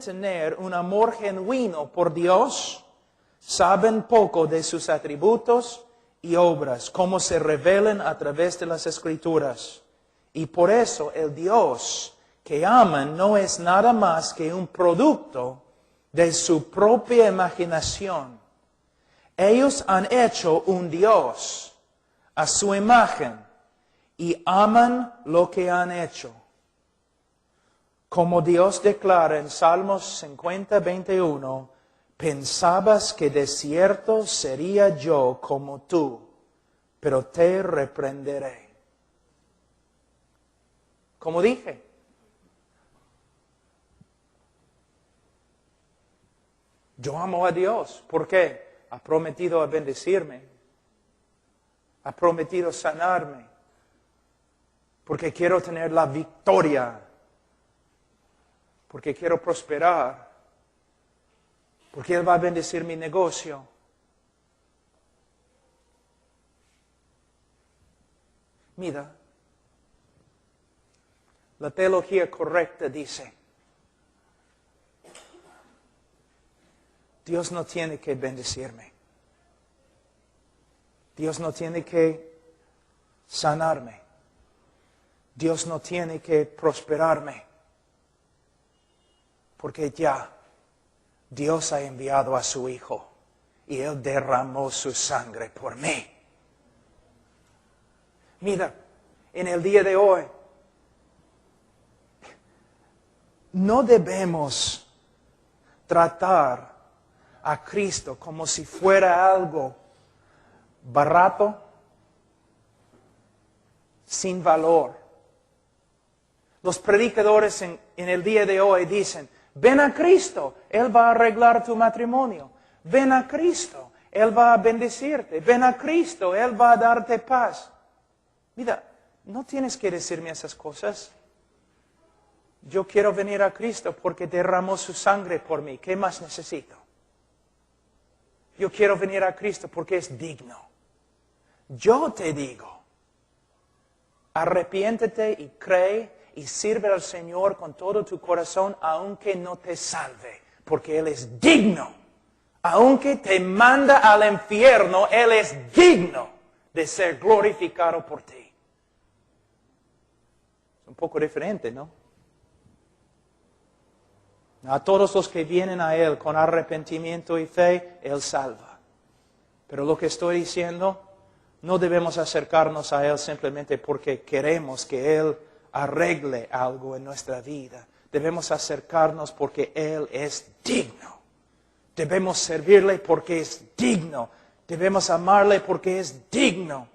tener un amor genuino por Dios, saben poco de sus atributos y obras, cómo se revelan a través de las Escrituras. Y por eso el Dios que aman no es nada más que un producto de su propia imaginación. Ellos han hecho un Dios a su imagen y aman lo que han hecho. Como Dios declara en Salmos 50, 21, pensabas que de cierto sería yo como tú, pero te reprenderé. Como dije, yo amo a Dios. ¿Por qué? Ha prometido bendecirme. Ha prometido sanarme. Porque quiero tener la victoria. Porque quiero prosperar. Porque Él va a bendecir mi negocio. Mira, la teología correcta dice, Dios no tiene que bendecirme. Dios no tiene que sanarme. Dios no tiene que prosperarme. Porque ya Dios ha enviado a su Hijo y Él derramó su sangre por mí. Mira, en el día de hoy, no debemos tratar a Cristo como si fuera algo barato, sin valor. Los predicadores en el día de hoy dicen, ven a Cristo, Él va a arreglar tu matrimonio. Ven a Cristo, Él va a bendecirte. Ven a Cristo, Él va a darte paz. Mira, no tienes que decirme esas cosas. Yo quiero venir a Cristo porque derramó su sangre por mí. ¿Qué más necesito? Yo quiero venir a Cristo porque es digno. Yo te digo, arrepiéntete y cree y sirve al Señor con todo tu corazón, aunque no te salve, porque Él es digno. Aunque te manda al infierno, Él es digno de ser glorificado por ti. Es un poco diferente, ¿no? A todos los que vienen a Él con arrepentimiento y fe, Él salva. Pero lo que estoy diciendo, no debemos acercarnos a Él simplemente porque queremos que Él arregle algo en nuestra vida. Debemos acercarnos porque Él es digno. Debemos servirle porque es digno. Debemos amarle porque es digno.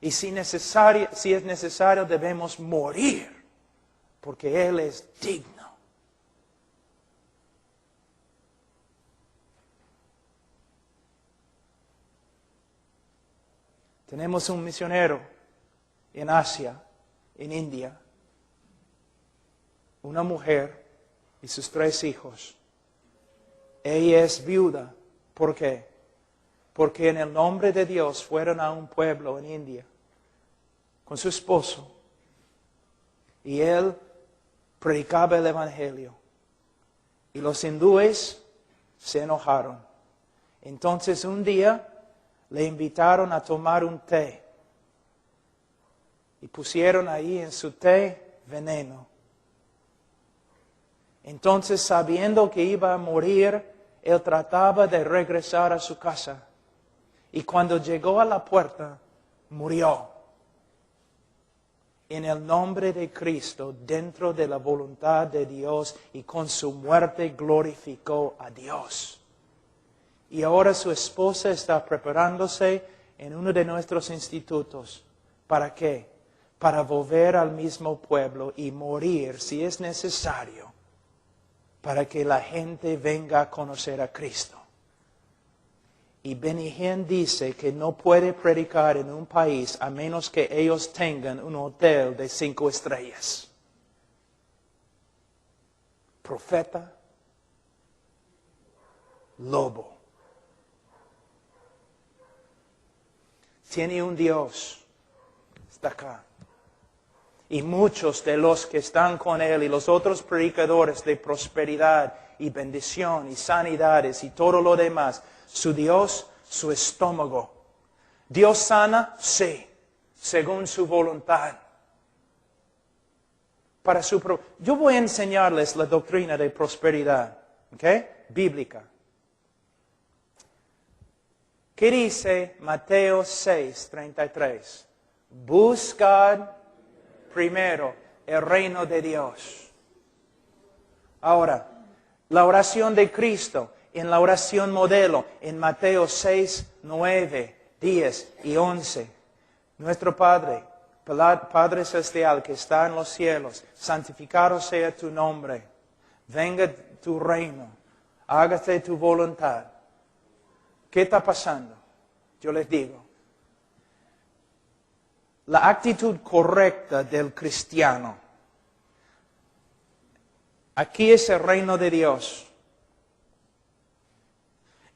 Y si es necesario, debemos morir porque Él es digno. Tenemos un misionero en Asia, en India, una mujer y sus 3 hijos. Ella es viuda. ¿Por qué? Porque en el nombre de Dios fueron a un pueblo en India con su esposo y él predicaba el Evangelio. Y los hindúes se enojaron. Entonces un día le invitaron a tomar un té. Y pusieron ahí en su té veneno. Entonces, sabiendo que iba a morir, él trataba de regresar a su casa. Y cuando llegó a la puerta, murió. En el nombre de Cristo, dentro de la voluntad de Dios, y con su muerte glorificó a Dios. Y ahora su esposa está preparándose en uno de nuestros institutos. ¿Para qué? Para volver al mismo pueblo y morir si es necesario, para que la gente venga a conocer a Cristo. Y Benny Hinn dice que no puede predicar en un país a menos que ellos tengan un hotel de 5 estrellas. Profeta, lobo. Tiene un Dios, está acá. Y muchos de los que están con Él y los otros predicadores de prosperidad y bendición y sanidades y todo lo demás, su Dios, su estómago. ¿Dios sana? Sí, según su voluntad. Yo voy a enseñarles la doctrina de prosperidad, ¿ok? Bíblica. ¿Qué dice Mateo 6:33? Buscad primero el reino de Dios. Ahora, la oración de Cristo, en la oración modelo, en Mateo 6:9, 10 y 11. Nuestro Padre, Padre Celestial que está en los cielos, santificado sea tu nombre. Venga tu reino, hágase tu voluntad. ¿Qué está pasando? Yo les digo. La actitud correcta del cristiano. Aquí es el reino de Dios.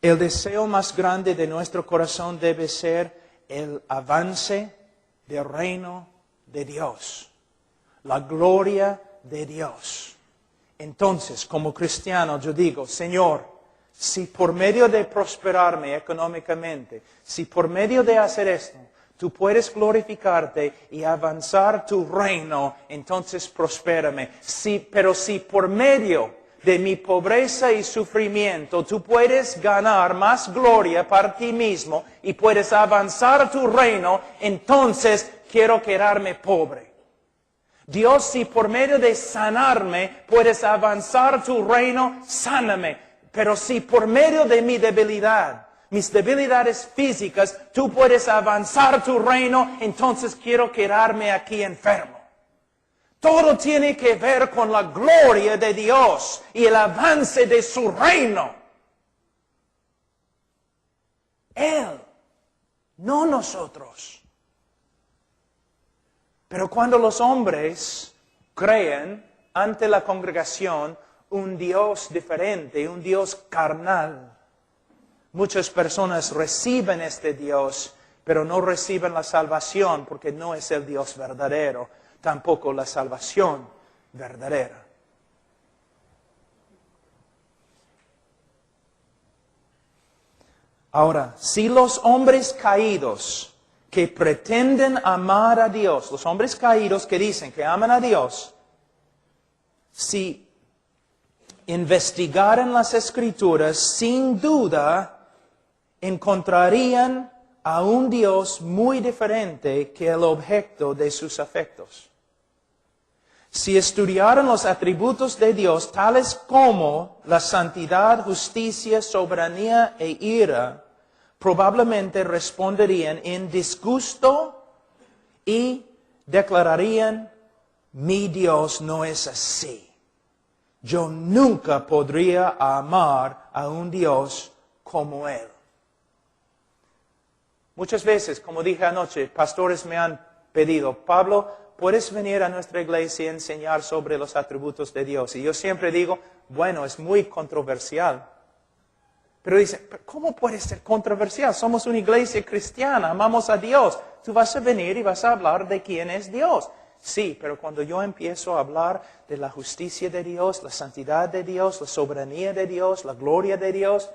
El deseo más grande de nuestro corazón debe ser el avance del reino de Dios. La gloria de Dios. Entonces, como cristiano, yo digo, Señor, si por medio de prosperarme económicamente, si por medio de hacer esto, tú puedes glorificarte y avanzar tu reino, entonces prospérame. Pero si por medio de mi pobreza y sufrimiento tú puedes ganar más gloria para ti mismo y puedes avanzar tu reino, entonces quiero quedarme pobre. Dios, si por medio de sanarme puedes avanzar tu reino, sáname. Pero si por medio de mi debilidad, mis debilidades físicas, tú puedes avanzar tu reino, entonces quiero quedarme aquí enfermo. Todo tiene que ver con la gloria de Dios y el avance de su reino. Él, no nosotros. Pero cuando los hombres creen ante la congregación un Dios diferente, un Dios carnal, muchas personas reciben este Dios, pero no reciben la salvación porque no es el Dios verdadero, tampoco la salvación verdadera. Ahora, si los hombres caídos que pretenden amar a Dios, los hombres caídos que dicen que aman a Dios, si investigaran las Escrituras, sin duda encontrarían a un Dios muy diferente que el objeto de sus afectos. Si estudiaran los atributos de Dios, tales como la santidad, justicia, soberanía e ira, probablemente responderían en disgusto y declararían, mi Dios no es así. Yo nunca podría amar a un Dios como Él. Muchas veces, como dije anoche, pastores me han pedido, Pablo, ¿puedes venir a nuestra iglesia y enseñar sobre los atributos de Dios? Y yo siempre digo, bueno, es muy controversial. Pero dicen, ¿cómo puede ser controversial? Somos una iglesia cristiana, amamos a Dios. Tú vas a venir y vas a hablar de quién es Dios. Sí, pero cuando yo empiezo a hablar de la justicia de Dios, la santidad de Dios, la soberanía de Dios, la gloria de Dios,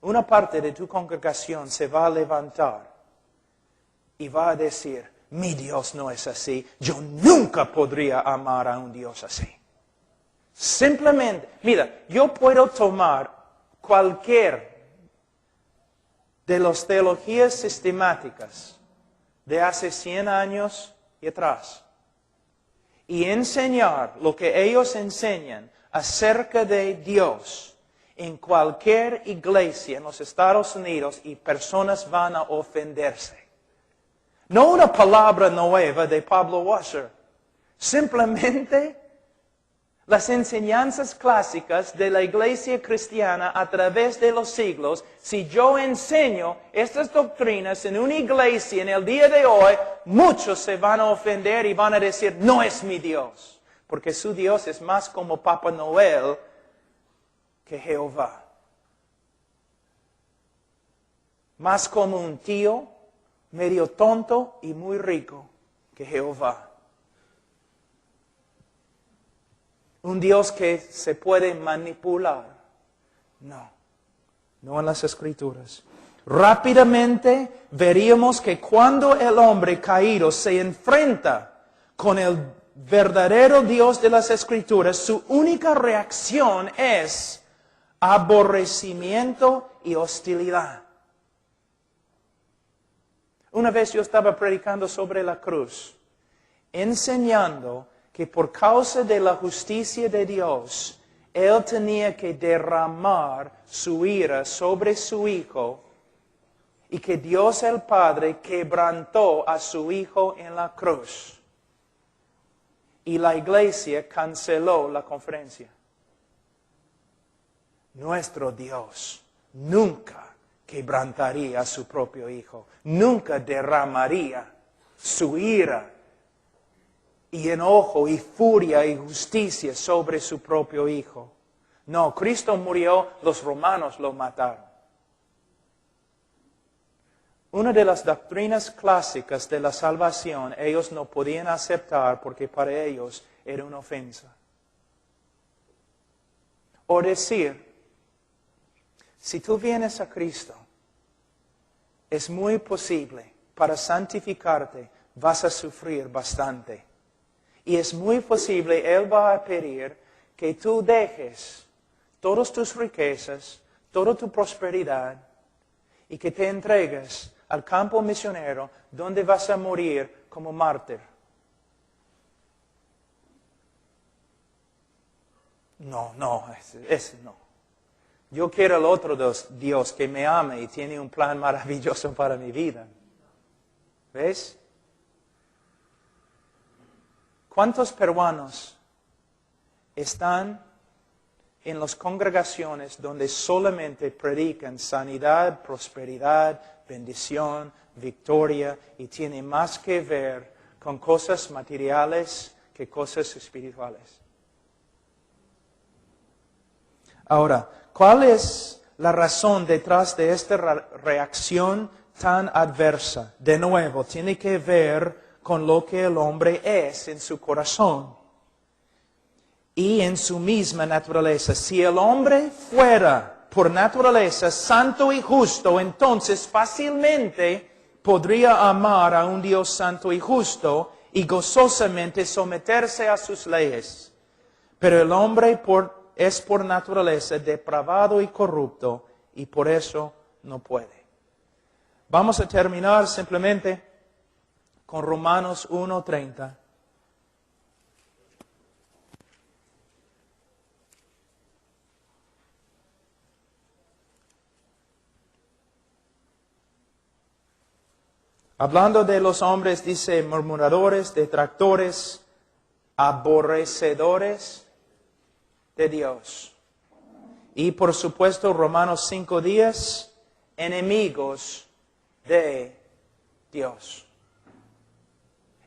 una parte de tu congregación se va a levantar y va a decir, mi Dios no es así, yo nunca podría amar a un Dios así. Simplemente, mira, yo puedo tomar cualquier de las teologías sistemáticas de hace 100 años y atrás y enseñar lo que ellos enseñan acerca de Dios en cualquier iglesia en los Estados Unidos y personas van a ofenderse. No una palabra nueva de Pablo Washer, simplemente las enseñanzas clásicas de la iglesia cristiana a través de los siglos. Si yo enseño estas doctrinas en una iglesia en el día de hoy, muchos se van a ofender y van a decir, no es mi Dios. Porque su Dios es más como Papá Noel que Jehová. Más como un tío medio tonto y muy rico que Jehová. Un Dios que se puede manipular. No, no en las Escrituras. Rápidamente veríamos que cuando el hombre caído se enfrenta con el verdadero Dios de las Escrituras, su única reacción es aborrecimiento y hostilidad. Una vez yo estaba predicando sobre la cruz, enseñando que por causa de la justicia de Dios, Él tenía que derramar su ira sobre su Hijo y que Dios el Padre quebrantó a su Hijo en la cruz. Y la iglesia canceló la conferencia. Nuestro Dios nunca quebrantaría a su propio Hijo. Nunca derramaría su ira y enojo y furia y justicia sobre su propio Hijo. No, Cristo murió, los romanos lo mataron. Una de las doctrinas clásicas de la salvación, ellos no podían aceptar porque para ellos era una ofensa. O decir, si tú vienes a Cristo, es muy posible, para santificarte, vas a sufrir bastante. Y es muy posible, Él va a pedir que tú dejes todas tus riquezas, toda tu prosperidad, y que te entregues al campo misionero, donde vas a morir como mártir. No, ese no. Yo quiero al otro Dios que me ame y tiene un plan maravilloso para mi vida. ¿Ves? ¿Cuántos peruanos están en las congregaciones donde solamente predican sanidad, prosperidad, bendición, victoria y tienen más que ver con cosas materiales que cosas espirituales? Ahora, ¿cuál es la razón detrás de esta reacción tan adversa? De nuevo, tiene que ver con lo que el hombre es en su corazón y en su misma naturaleza. Si el hombre fuera por naturaleza santo y justo, entonces fácilmente podría amar a un Dios santo y justo y gozosamente someterse a sus leyes. Pero el hombre es por naturaleza depravado y corrupto y por eso no puede. Vamos a terminar simplemente con Romanos 1:30. Hablando de los hombres, dice murmuradores, detractores, aborrecedores de Dios. Y por supuesto, Romanos 5:10, enemigos de Dios.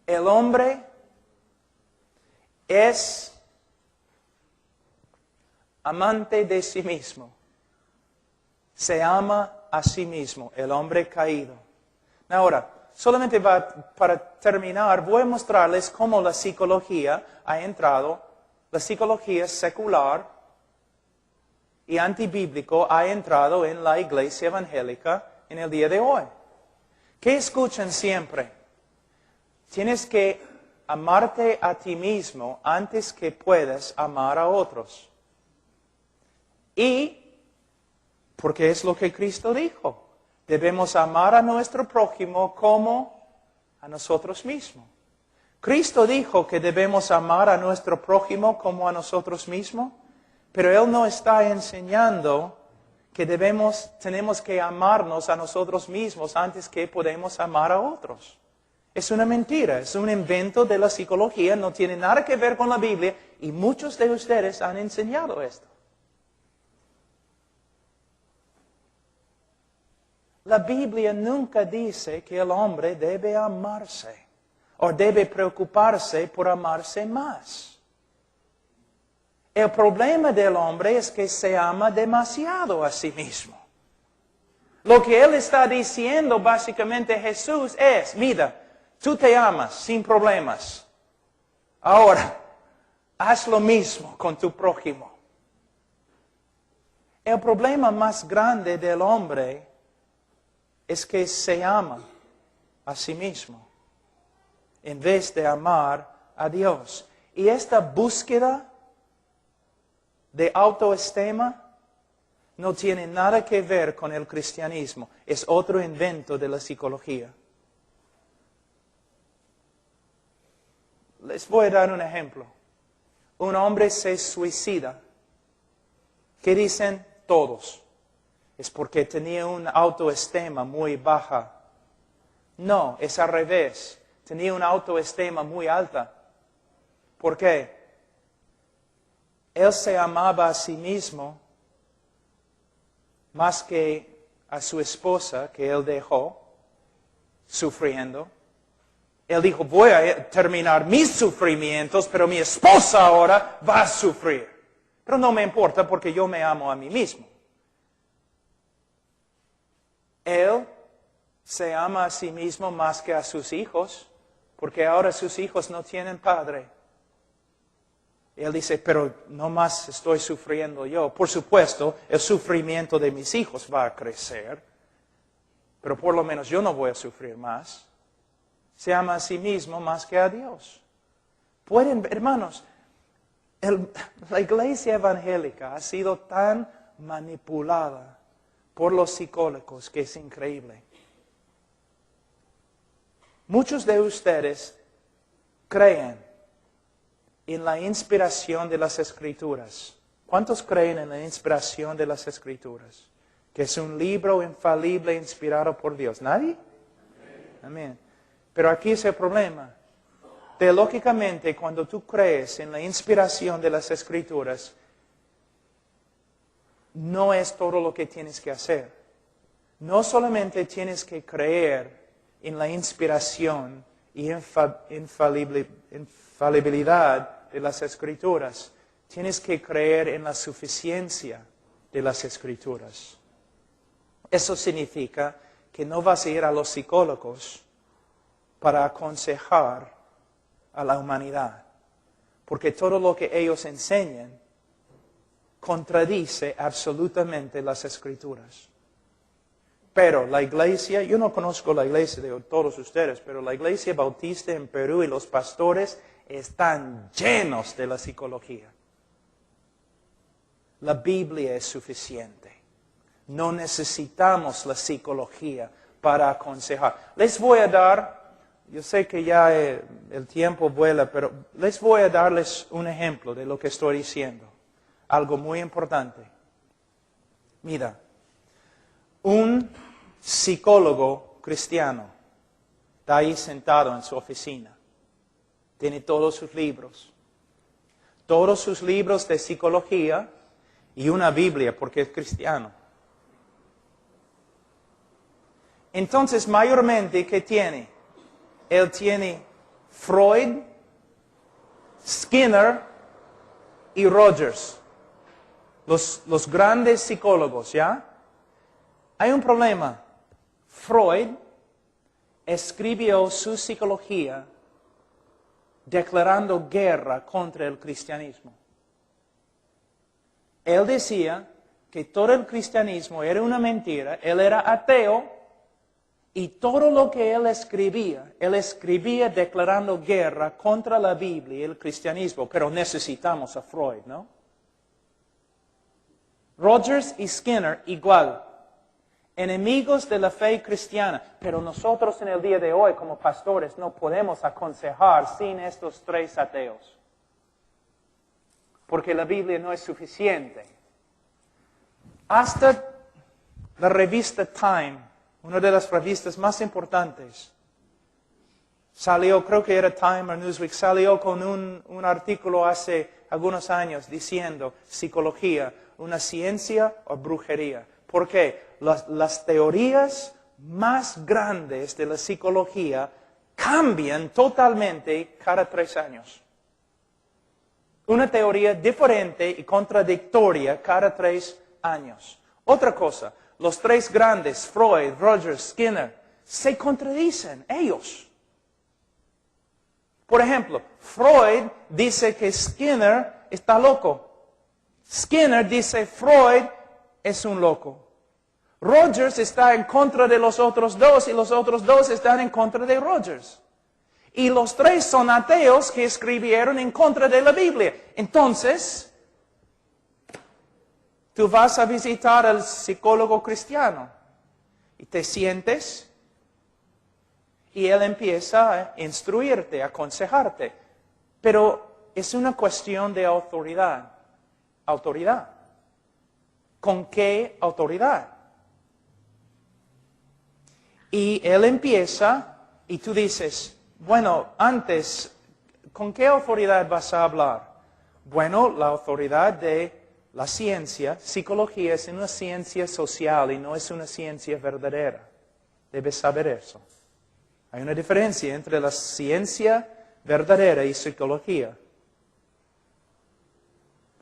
El hombre es amante de sí mismo. Se ama a sí mismo, el hombre caído. Ahora, solamente para terminar, voy a mostrarles cómo la psicología ha entrado, la psicología secular y antibíblico ha entrado en la iglesia evangélica en el día de hoy. ¿Qué escuchan siempre? Tienes que amarte a ti mismo antes que puedas amar a otros. Y, porque es lo que Cristo dijo, debemos amar a nuestro prójimo como a nosotros mismos. Cristo dijo que debemos amar a nuestro prójimo como a nosotros mismos, pero Él no está enseñando que tenemos que amarnos a nosotros mismos antes que podemos amar a otros. Es una mentira, es un invento de la psicología, no tiene nada que ver con la Biblia y muchos de ustedes han enseñado esto. La Biblia nunca dice que el hombre debe amarse o debe preocuparse por amarse más. El problema del hombre es que se ama demasiado a sí mismo. Lo que Él está diciendo básicamente Jesús es, mira, tú te amas sin problemas. Ahora, haz lo mismo con tu prójimo. El problema más grande del hombre es que se ama a sí mismo en vez de amar a Dios. Y esta búsqueda de autoestima no tiene nada que ver con el cristianismo. Es otro invento de la psicología. Les voy a dar un ejemplo. Un hombre se suicida. ¿Qué dicen todos? Es porque tenía una autoestima muy baja. No, es al revés. Tenía una autoestima muy alta. ¿Por qué? Él se amaba a sí mismo más que a su esposa que él dejó sufriendo. Él dijo, voy a terminar mis sufrimientos, pero mi esposa ahora va a sufrir. Pero no me importa porque yo me amo a mí mismo. Él se ama a sí mismo más que a sus hijos, porque ahora sus hijos no tienen padre. Él dice, pero no más estoy sufriendo yo. Por supuesto, el sufrimiento de mis hijos va a crecer, pero por lo menos yo no voy a sufrir más. Se ama a sí mismo más que a Dios. Pueden, hermanos, la iglesia evangélica ha sido tan manipulada por los psicólogos que es increíble. Muchos de ustedes creen en la inspiración de las Escrituras. ¿Cuántos creen en la inspiración de las Escrituras? Que es un libro infalible inspirado por Dios. ¿Nadie? Amén. Pero aquí es el problema. Teológicamente, cuando tú crees en la inspiración de las Escrituras, no es todo lo que tienes que hacer. No solamente tienes que creer en la inspiración y infalibilidad de las Escrituras, tienes que creer en la suficiencia de las Escrituras. Eso significa que no vas a ir a los psicólogos para aconsejar a la humanidad, porque todo lo que ellos enseñan contradice absolutamente las Escrituras. Pero la iglesia, yo no conozco la iglesia de todos ustedes, pero la iglesia bautista en Perú y los pastores están llenos de la psicología. La Biblia es suficiente. No necesitamos la psicología para aconsejar. Les voy a dar, yo sé que ya el tiempo vuela, pero les voy a darles un ejemplo de lo que estoy diciendo. Algo muy importante. Mira, un psicólogo cristiano está ahí sentado en su oficina. Tiene todos sus libros. Todos sus libros de psicología y una Biblia porque es cristiano. Entonces, mayormente, ¿qué tiene? Él tiene Freud, Skinner y Rogers. Los grandes psicólogos, ¿ya? Hay un problema. Freud escribió su psicología declarando guerra contra el cristianismo. Él decía que todo el cristianismo era una mentira, él era ateo, y todo lo que él escribía declarando guerra contra la Biblia y el cristianismo, pero necesitamos a Freud, ¿no? Rogers y Skinner igual, enemigos de la fe cristiana, pero nosotros en el día de hoy como pastores no podemos aconsejar sin estos tres ateos, porque la Biblia no es suficiente. Hasta la revista Time, una de las revistas más importantes, salió, creo que era Time o Newsweek, salió con un artículo hace algunos años diciendo psicología, una ciencia o brujería. ¿Por qué? Las teorías más grandes de la psicología cambian totalmente cada 3 años. Una teoría diferente y contradictoria cada 3 años. Otra cosa, los tres grandes, Freud, Rogers, Skinner, se contradicen ellos. Por ejemplo, Freud dice que Skinner está loco. Skinner dice Freud es un loco. Rogers está en contra de los otros dos y los otros dos están en contra de Rogers. Y los tres son ateos que escribieron en contra de la Biblia. Entonces, tú vas a visitar al psicólogo cristiano y te sientes y él empieza a instruirte, a aconsejarte. Pero es una cuestión de autoridad. Autoridad. ¿Con qué autoridad? Y él empieza y tú dices, bueno, antes, ¿con qué autoridad vas a hablar? Bueno, la autoridad de la ciencia. Psicología es una ciencia social y no es una ciencia verdadera. Debes saber eso. Hay una diferencia entre la ciencia verdadera y psicología.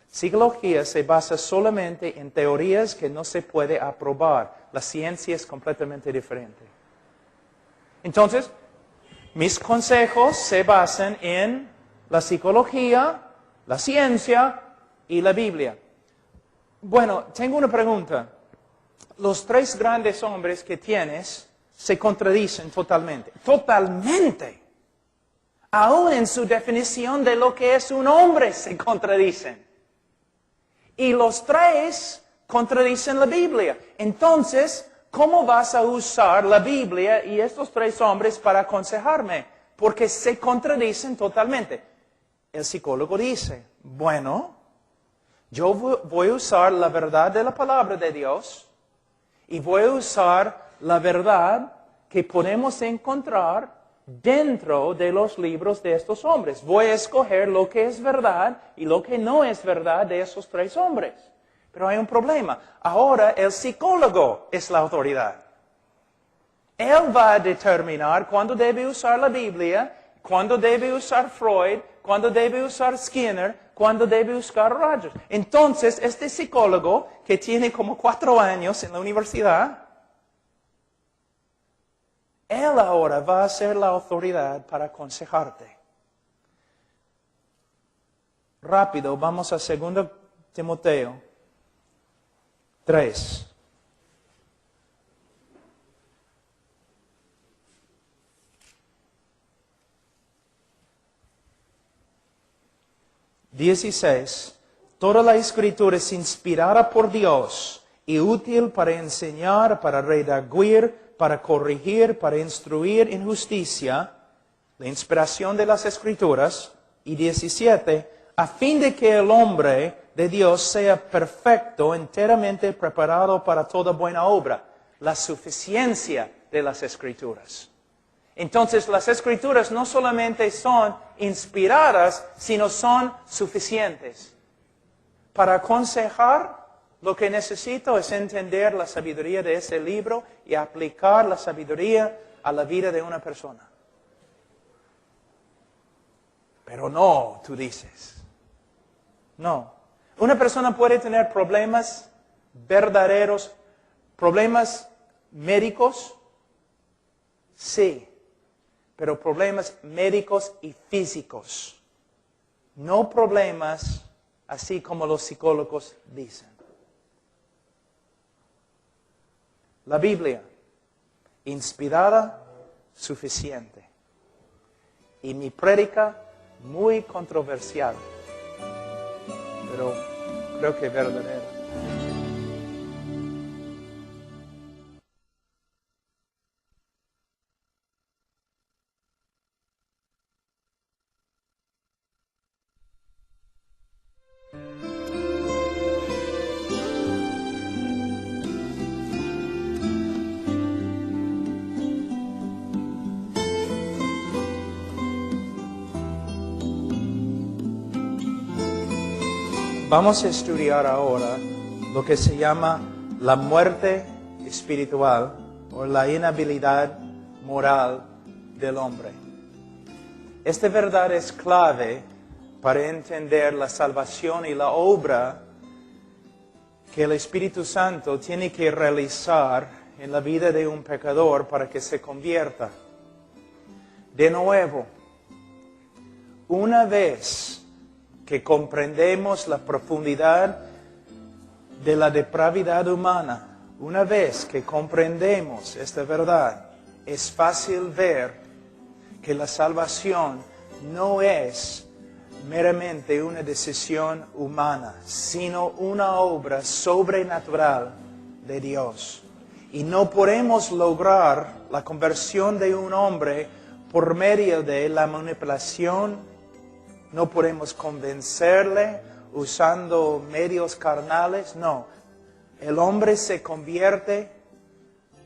Psicología se basa solamente en teorías que no se puede aprobar. La ciencia es completamente diferente. Entonces, mis consejos se basan en la psicología, la ciencia y la Biblia. Bueno, tengo una pregunta. Los tres grandes hombres que tienes se contradicen totalmente. Totalmente. Aún en su definición de lo que es un hombre se contradicen. Y los tres contradicen la Biblia. Entonces, ¿cómo vas a usar la Biblia y estos tres hombres para aconsejarme? Porque se contradicen totalmente. El psicólogo dice, bueno, yo voy a usar la verdad de la palabra de Dios y voy a usar la verdad que podemos encontrar dentro de los libros de estos hombres. Voy a escoger lo que es verdad y lo que no es verdad de esos tres hombres. Pero hay un problema. Ahora el psicólogo es la autoridad. Él va a determinar cuándo debe usar la Biblia, cuándo debe usar Freud, cuándo debe usar Skinner, cuándo debe usar Rogers. Entonces, este psicólogo, que tiene como 4 años en la universidad, él ahora va a ser la autoridad para aconsejarte. Rápido, vamos a 2 Timoteo 3. Toda la Escritura es inspirada por Dios y útil para enseñar, para redarguir, para corregir, para instruir en justicia, la inspiración de las Escrituras. Y 17, a fin de que el hombre de Dios sea perfecto, enteramente preparado para toda buena obra. La suficiencia de las Escrituras. Entonces, las Escrituras no solamente son inspiradas, sino son suficientes. Para aconsejar, lo que necesito es entender la sabiduría de ese libro y aplicar la sabiduría a la vida de una persona. Pero no, tú dices. No. Una persona puede tener problemas verdaderos, problemas médicos, sí, pero problemas médicos y físicos. No problemas así como los psicólogos dicen. La Biblia, inspirada, suficiente. Y mi prédica, muy controversial, pero creo que verdadera. Vamos a estudiar ahora lo que se llama la muerte espiritual o la inhabilidad moral del hombre. Esta verdad es clave para entender la salvación y la obra que el Espíritu Santo tiene que realizar en la vida de un pecador para que se convierta. De nuevo, una vez que comprendemos la profundidad de la depravidad humana, una vez que comprendemos esta verdad, es fácil ver que la salvación no es meramente una decisión humana, sino una obra sobrenatural de Dios. Y no podemos lograr la conversión de un hombre por medio de la manipulación. No podemos convencerle usando medios carnales. No, el hombre se convierte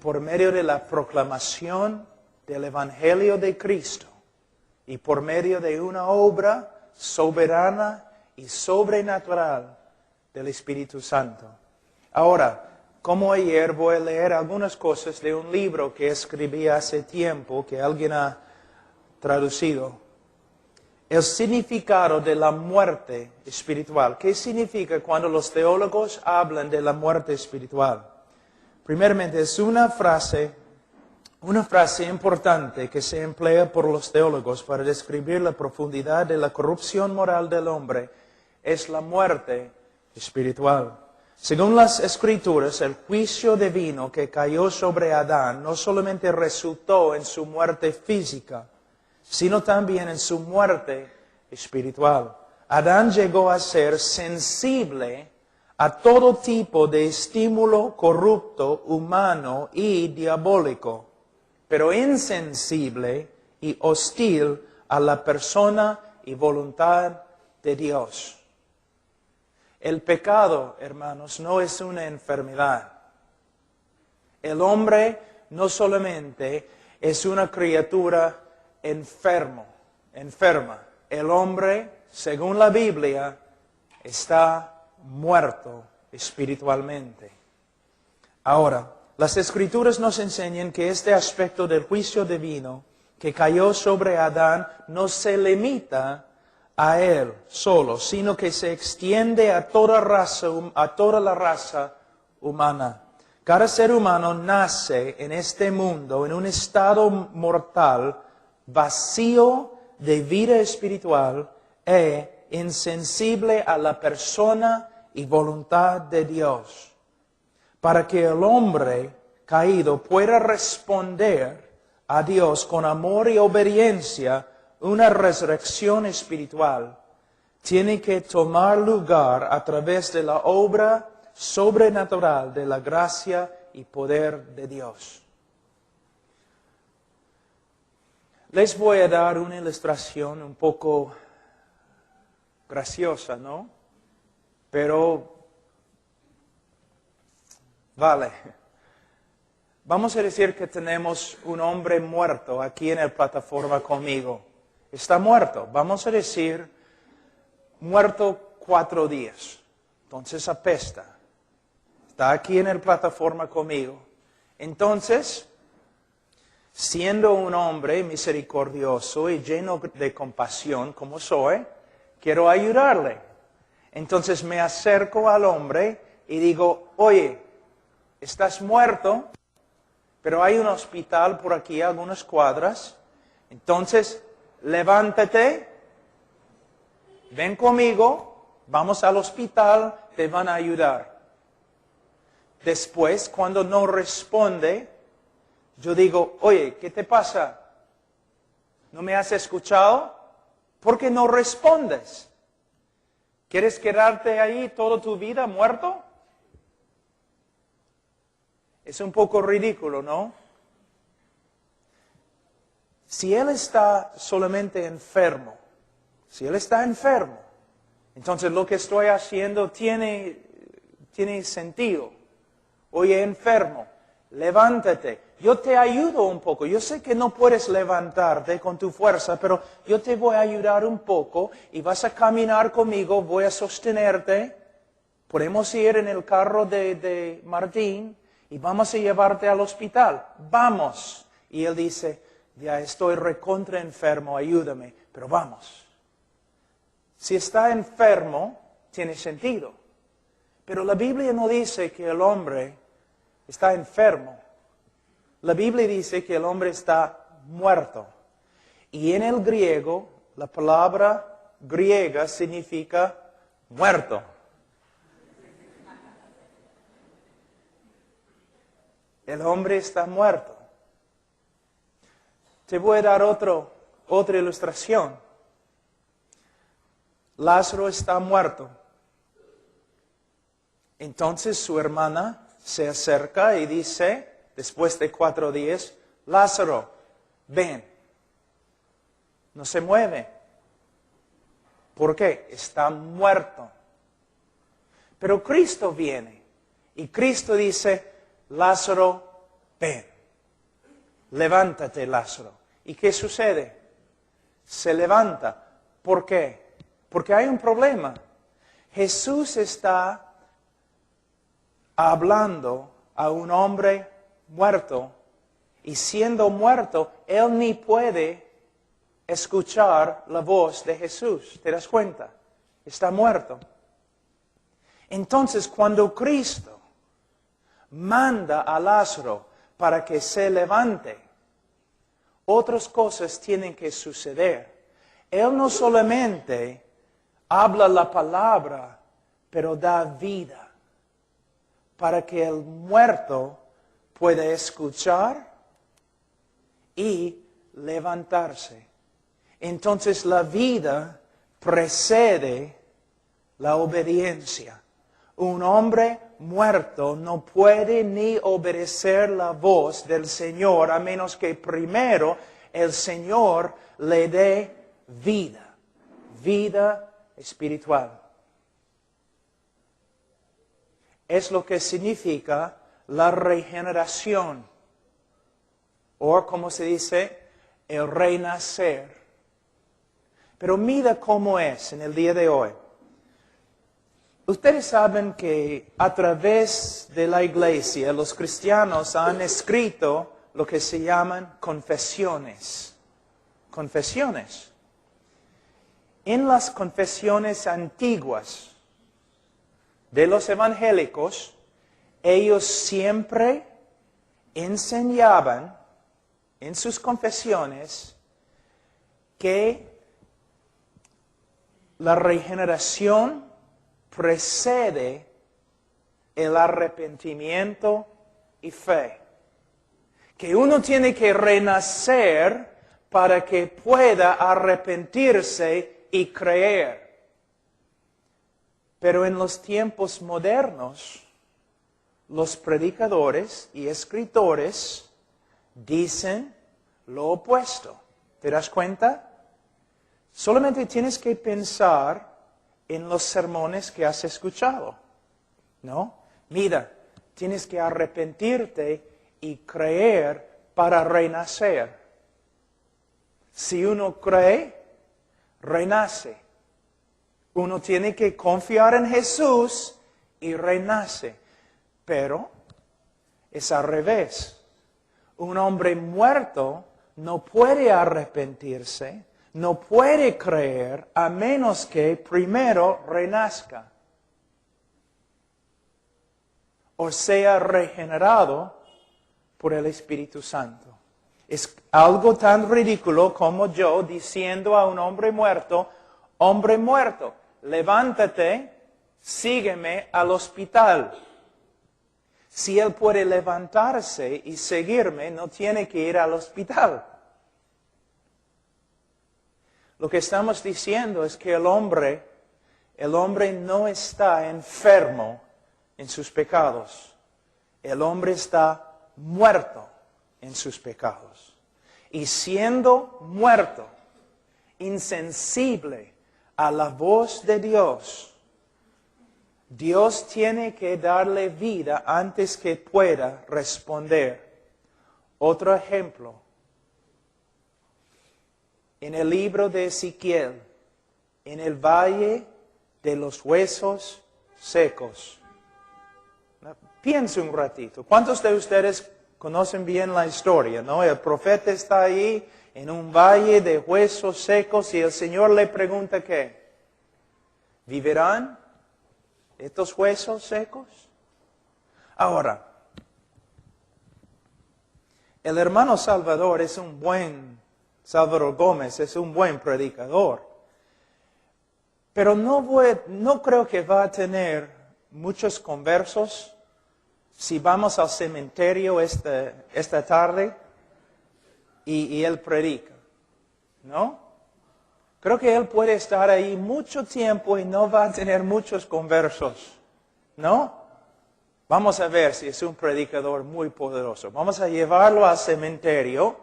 por medio de la proclamación del Evangelio de Cristo y por medio de una obra soberana y sobrenatural del Espíritu Santo. Ahora, como ayer, voy a leer algunas cosas de un libro que escribí hace tiempo, que alguien ha traducido. El significado de la muerte espiritual. ¿Qué significa cuando los teólogos hablan de la muerte espiritual? Primeramente, es una frase importante que se emplea por los teólogos para describir la profundidad de la corrupción moral del hombre, es la muerte espiritual. Según las Escrituras, el juicio divino que cayó sobre Adán no solamente resultó en su muerte física, sino también en su muerte espiritual. Adán llegó a ser sensible a todo tipo de estímulo corrupto, humano y diabólico, pero insensible y hostil a la persona y voluntad de Dios. El pecado, hermanos, no es una enfermedad. El hombre no solamente es una criatura enferma. El hombre, según la Biblia, está muerto espiritualmente. Ahora, las Escrituras nos enseñan que este aspecto del juicio divino que cayó sobre Adán no se limita a él solo, sino que se extiende a toda la raza humana. Cada ser humano nace en este mundo en un estado mortal, vacío de vida espiritual e insensible a la persona y voluntad de Dios. Para que el hombre caído pueda responder a Dios con amor y obediencia, una resurrección espiritual tiene que tomar lugar a través de la obra sobrenatural de la gracia y poder de Dios. Les voy a dar una ilustración un poco graciosa, ¿no? Pero vale. Vamos a decir que tenemos un hombre muerto aquí en la plataforma conmigo. Está muerto. Vamos a decir, muerto 4 días. Entonces apesta. Está aquí en la plataforma conmigo. Entonces, siendo un hombre misericordioso y lleno de compasión como soy, quiero ayudarle. Entonces me acerco al hombre y digo, oye, estás muerto, pero hay un hospital por aquí, algunas cuadras. Entonces, levántate, ven conmigo, vamos al hospital, te van a ayudar. Después, cuando no responde, yo digo, oye, ¿qué te pasa? ¿No me has escuchado? ¿Por qué no respondes? ¿Quieres quedarte ahí toda tu vida muerto? Es un poco ridículo, ¿no? Si él está solamente enfermo, entonces lo que estoy haciendo tiene sentido. Oye, enfermo, levántate. Yo te ayudo un poco. Yo sé que no puedes levantarte con tu fuerza, pero yo te voy a ayudar un poco y vas a caminar conmigo, voy a sostenerte. Podemos ir en el carro de Martín y vamos a llevarte al hospital. Vamos. Y él dice, ya estoy recontra enfermo, ayúdame, pero vamos. Si está enfermo, tiene sentido. Pero la Biblia no dice que el hombre está enfermo. La Biblia dice que el hombre está muerto. Y en el griego, la palabra griega significa muerto. El hombre está muerto. Te voy a dar otra ilustración. Lázaro está muerto. Entonces su hermana se acerca y dice, después de 4 días, Lázaro, ven. No se mueve. ¿Por qué? Está muerto. Pero Cristo viene y Cristo dice, Lázaro, ven. Levántate, Lázaro. ¿Y qué sucede? Se levanta. ¿Por qué? Porque hay un problema. Jesús está hablando a un hombre muerto y siendo muerto, él ni puede escuchar la voz de Jesús. ¿Te das cuenta? Está muerto. Entonces, cuando Cristo manda a Lázaro para que se levante, otras cosas tienen que suceder. Él no solamente habla la palabra, pero da vida para que el muerto pueda escuchar y levantarse. Entonces la vida precede la obediencia. Un hombre muerto no puede ni obedecer la voz del Señor a menos que primero el Señor le dé vida, vida espiritual. Es lo que significa la regeneración, o como se dice, el renacer. Pero mira cómo es en el día de hoy. Ustedes saben que a través de la iglesia los cristianos han escrito lo que se llaman confesiones. Confesiones. En las confesiones antiguas de los evangélicos, ellos siempre enseñaban en sus confesiones que la regeneración precede el arrepentimiento y fe. Que uno tiene que renacer para que pueda arrepentirse y creer. Pero en los tiempos modernos, los predicadores y escritores dicen lo opuesto. ¿Te das cuenta? Solamente tienes que pensar en los sermones que has escuchado, ¿no? Mira, tienes que arrepentirte y creer para renacer. Si uno cree, renace. Uno tiene que confiar en Jesús y renace. Pero es al revés. Un hombre muerto no puede arrepentirse, no puede creer a menos que primero renazca o sea regenerado por el Espíritu Santo. Es algo tan ridículo como yo diciendo a un hombre muerto, levántate, sígueme al hospital. Si él puede levantarse y seguirme, no tiene que ir al hospital. Lo que estamos diciendo es que el hombre no está enfermo en sus pecados. El hombre está muerto en sus pecados. Y siendo muerto, insensible a la voz de Dios, Dios tiene que darle vida antes que pueda responder. Otro ejemplo. En el libro de Ezequiel, en el valle de los huesos secos. Piense un ratito. ¿Cuántos de ustedes conocen bien la historia, no? El profeta está ahí en un valle de huesos secos y el Señor le pregunta ¿qué? ¿Vivirán estos huesos secos? Ahora, el hermano Salvador es un buen Salvador Gómez es un buen predicador. Pero no creo que va a tener muchos conversos si vamos al cementerio esta tarde y él predica, ¿no? Creo que él puede estar ahí mucho tiempo y no va a tener muchos conversos, ¿no? Vamos a ver si es un predicador muy poderoso. Vamos a llevarlo al cementerio.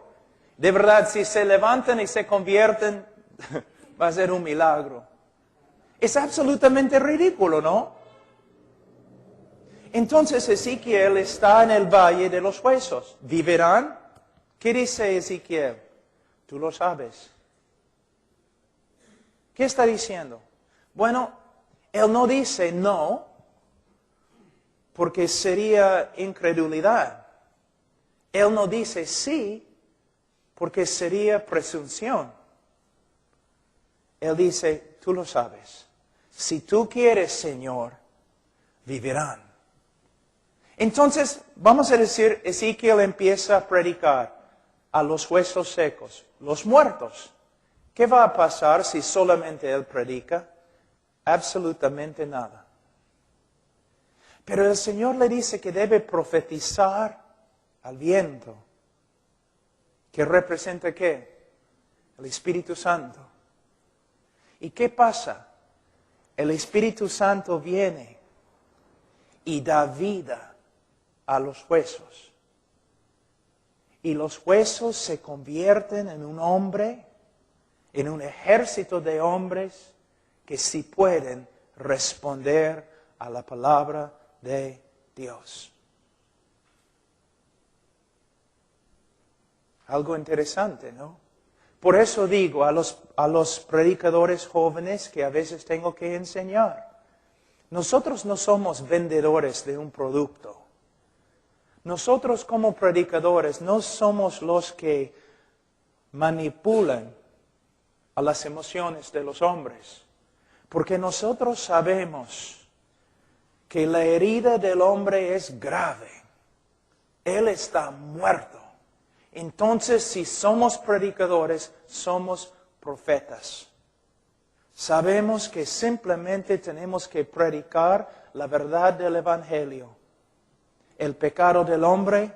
De verdad, si se levantan y se convierten, va a ser un milagro. Es absolutamente ridículo, ¿no? Entonces Ezequiel está en el valle de los huesos. ¿Vivirán? ¿Qué dice Ezequiel? Tú lo sabes. ¿Qué está diciendo? Bueno, él no dice no, porque sería incredulidad. Él no dice sí, porque sería presunción. Él dice, tú lo sabes. Si tú quieres, Señor, vivirán. Entonces, vamos a decir, Ezequiel empieza a predicar a los huesos secos, los muertos. ¿Qué va a pasar si solamente él predica? Absolutamente nada. Pero el Señor le dice que debe profetizar al viento. ¿Que representa qué? El Espíritu Santo. ¿Y qué pasa? El Espíritu Santo viene y da vida a los huesos. Y los huesos se convierten en un hombre, en un ejército de hombres que sí pueden responder a la palabra de Dios. Algo interesante, ¿no? Por eso digo a los predicadores jóvenes que a veces tengo que enseñar, nosotros no somos vendedores de un producto. Nosotros como predicadores no somos los que manipulan a las emociones de los hombres, porque nosotros sabemos que la herida del hombre es grave. Él está muerto. Entonces, si somos predicadores, somos profetas. Sabemos que simplemente tenemos que predicar la verdad del Evangelio. El pecado del hombre,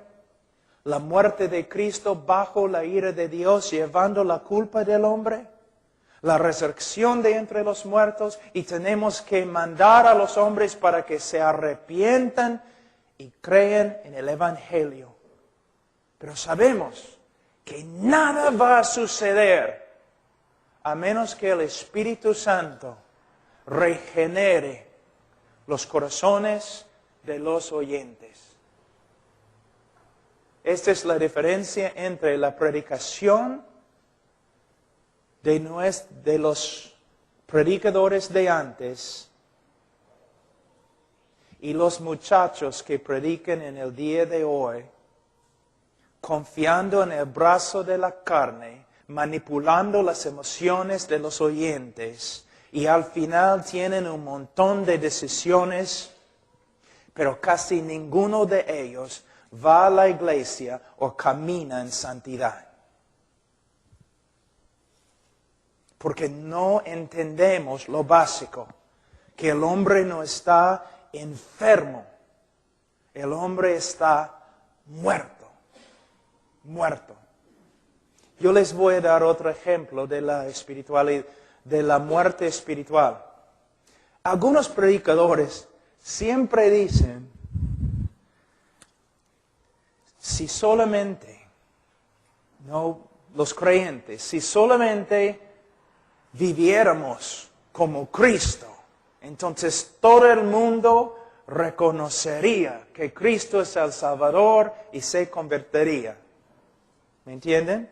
la muerte de Cristo bajo la ira de Dios, llevando la culpa del hombre, la resurrección de entre los muertos, y tenemos que mandar a los hombres para que se arrepientan y crean en el Evangelio. Pero sabemos que nada va a suceder a menos que el Espíritu Santo regenere los corazones de los oyentes. Esta es la diferencia entre la predicación de los predicadores de antes y los muchachos que predican en el día de hoy, confiando en el brazo de la carne, manipulando las emociones de los oyentes, y al final tienen un montón de decisiones, pero casi ninguno de ellos va a la iglesia o camina en santidad. Porque no entendemos lo básico, que el hombre no está enfermo, el hombre está muerto. Muerto. Yo les voy a dar otro ejemplo de la espiritualidad, de la muerte espiritual. Algunos predicadores siempre dicen, si solamente, no los creyentes, si solamente viviéramos como Cristo, entonces todo el mundo reconocería que Cristo es el Salvador y se convertiría. ¿Me entienden?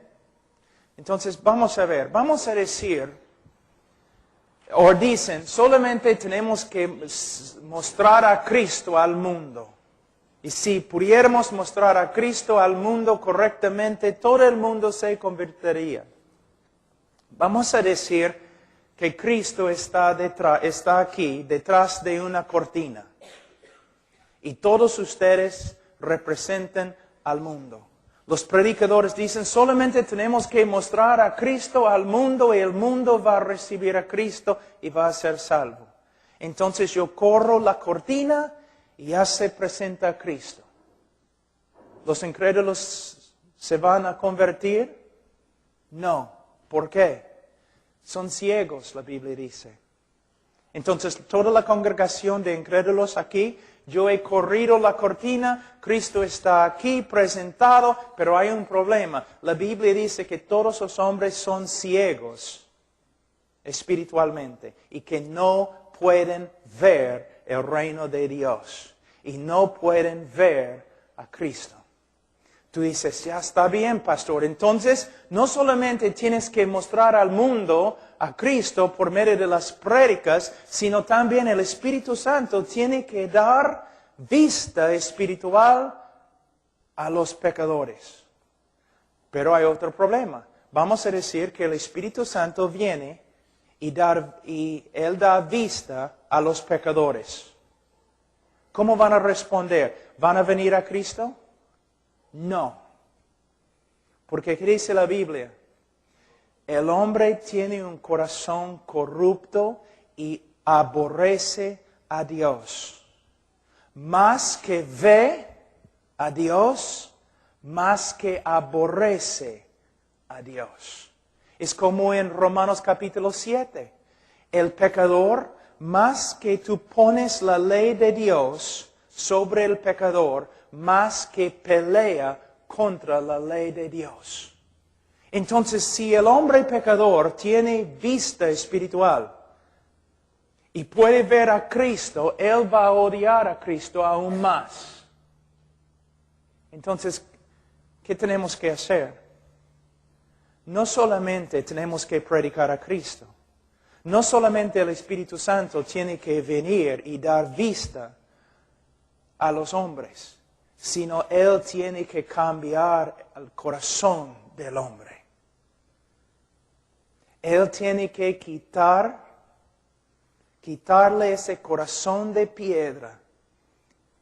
Entonces vamos a ver, vamos a decir, o dicen, solamente tenemos que mostrar a Cristo al mundo. Y si pudiéramos mostrar a Cristo al mundo correctamente, todo el mundo se convertiría. Vamos a decir que Cristo está aquí, detrás de una cortina. Y todos ustedes representan al mundo. Los predicadores dicen, solamente tenemos que mostrar a Cristo al mundo y el mundo va a recibir a Cristo y va a ser salvo. Entonces yo corro la cortina y ya se presenta a Cristo. ¿Los incrédulos se van a convertir? No. ¿Por qué? Son ciegos, la Biblia dice. Entonces, toda la congregación de incrédulos aquí, yo he corrido la cortina, Cristo está aquí presentado, pero hay un problema. La Biblia dice que todos los hombres son ciegos espiritualmente y que no pueden ver el reino de Dios y no pueden ver a Cristo. Tú dices, ya está bien, pastor. Entonces, no solamente tienes que mostrar al mundo a Cristo por medio de las prédicas, sino también el Espíritu Santo tiene que dar vista espiritual a los pecadores. Pero hay otro problema. Vamos a decir que el Espíritu Santo viene y Él da vista a los pecadores. ¿Cómo van a responder? ¿Van a venir a Cristo? No. Porque ¿qué dice la Biblia? El hombre tiene un corazón corrupto y aborrece a Dios. Más que ve a Dios, más que aborrece a Dios. Es como en Romanos capítulo 7. El pecador, más que tú pones la ley de Dios sobre el pecador, más que pelea contra la ley de Dios. Entonces, si el hombre pecador tiene vista espiritual y puede ver a Cristo, él va a odiar a Cristo aún más. Entonces, ¿qué tenemos que hacer? No solamente tenemos que predicar a Cristo, no solamente el Espíritu Santo tiene que venir y dar vista a los hombres, sino Él tiene que cambiar el corazón del hombre. Él tiene que quitarle ese corazón de piedra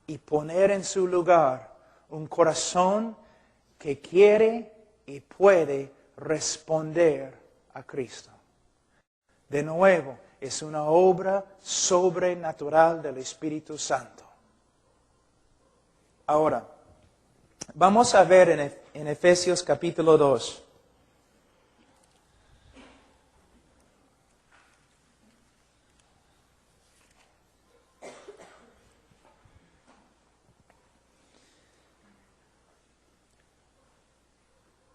y poner en su lugar un corazón que quiere y puede responder a Cristo. De nuevo, es una obra sobrenatural del Espíritu Santo. Ahora, vamos a ver en Efesios capítulo 2.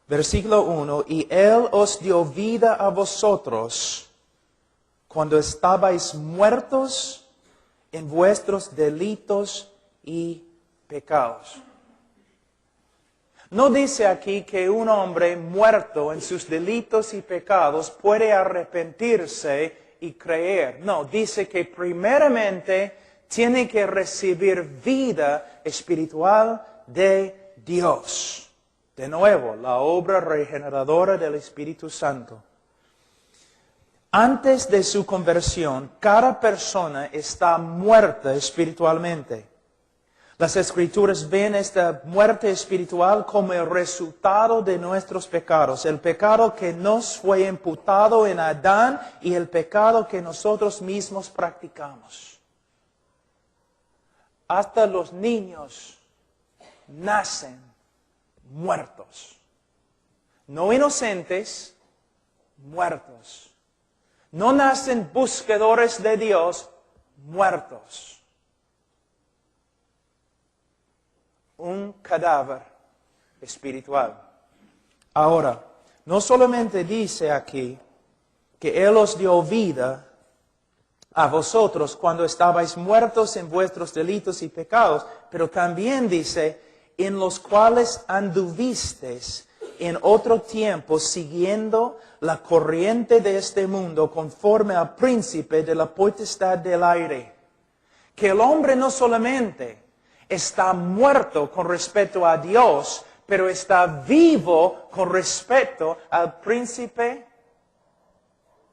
Versículo 1, y Él os dio vida a vosotros cuando estabais muertos en vuestros delitos y pecados. No dice aquí que un hombre muerto en sus delitos y pecados puede arrepentirse y creer. No, dice que primeramente tiene que recibir vida espiritual de Dios. De nuevo, la obra regeneradora del Espíritu Santo. Antes de su conversión, cada persona está muerta espiritualmente. Las Escrituras ven esta muerte espiritual como el resultado de nuestros pecados. El pecado que nos fue imputado en Adán y el pecado que nosotros mismos practicamos. Hasta los niños nacen muertos. No inocentes, muertos. No nacen buscadores de Dios, muertos. Un cadáver espiritual. Ahora, no solamente dice aquí que Él os dio vida a vosotros cuando estabais muertos en vuestros delitos y pecados, pero también dice, en los cuales anduvisteis en otro tiempo siguiendo la corriente de este mundo conforme al príncipe de la potestad del aire. Que el hombre no solamente está muerto con respecto a Dios, pero está vivo con respecto al príncipe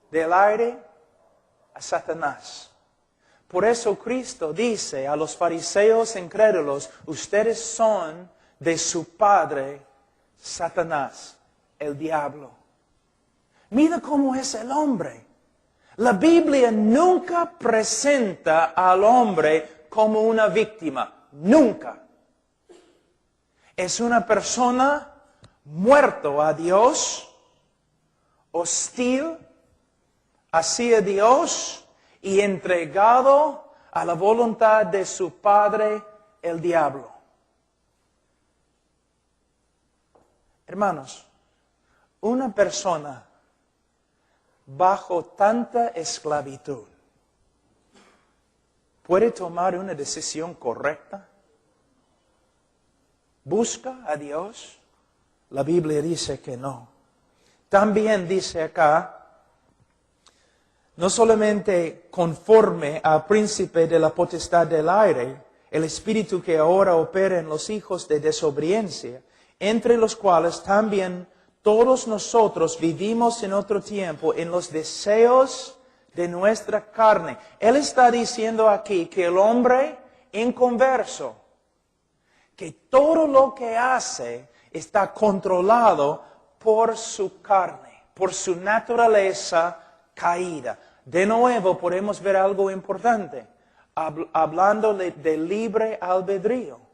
del aire, a Satanás. Por eso Cristo dice a los fariseos incrédulos, ustedes son de su padre Satanás, el diablo. Mira cómo es el hombre. La Biblia nunca presenta al hombre como una víctima. Nunca. Es una persona muerto a Dios, hostil hacia Dios y entregado a la voluntad de su padre, el diablo. Hermanos, una persona bajo tanta esclavitud puede tomar una decisión correcta. ¿Busca a Dios? La Biblia dice que no. También dice acá, no solamente conforme al príncipe de la potestad del aire, el espíritu que ahora opera en los hijos de desobediencia, entre los cuales también todos nosotros vivimos en otro tiempo en los deseos de nuestra carne. Él está diciendo aquí que el hombre inconverso, que todo lo que hace está controlado por su carne, por su naturaleza caída. De nuevo podemos ver algo importante, hablando de libre albedrío.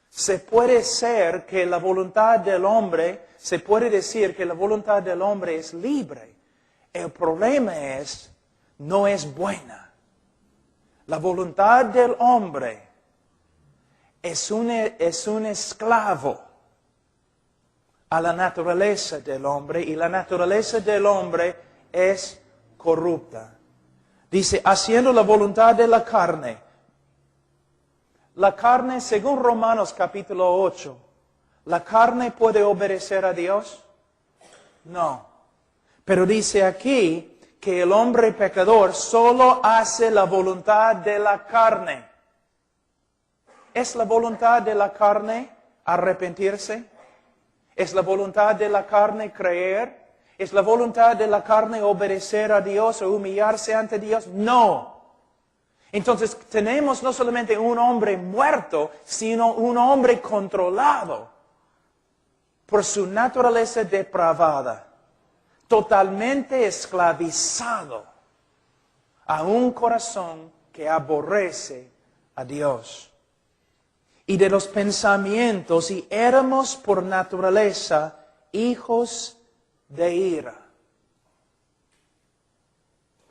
Se puede ser que la voluntad del hombre, se puede decir que la voluntad del hombre es libre. El problema es, no es buena. La voluntad del hombre es un esclavo a la naturaleza del hombre y la naturaleza del hombre es corrupta. Dice, haciendo la voluntad de la carne. La carne, según Romanos capítulo 8, ¿la carne puede obedecer a Dios? No. Pero dice aquí que el hombre pecador solo hace la voluntad de la carne. ¿Es la voluntad de la carne arrepentirse? ¿Es la voluntad de la carne creer? ¿Es la voluntad de la carne obedecer a Dios o humillarse ante Dios? No. Entonces tenemos no solamente un hombre muerto, sino un hombre controlado por su naturaleza depravada, totalmente esclavizado a un corazón que aborrece a Dios. Y de los pensamientos, y éramos por naturaleza hijos de ira.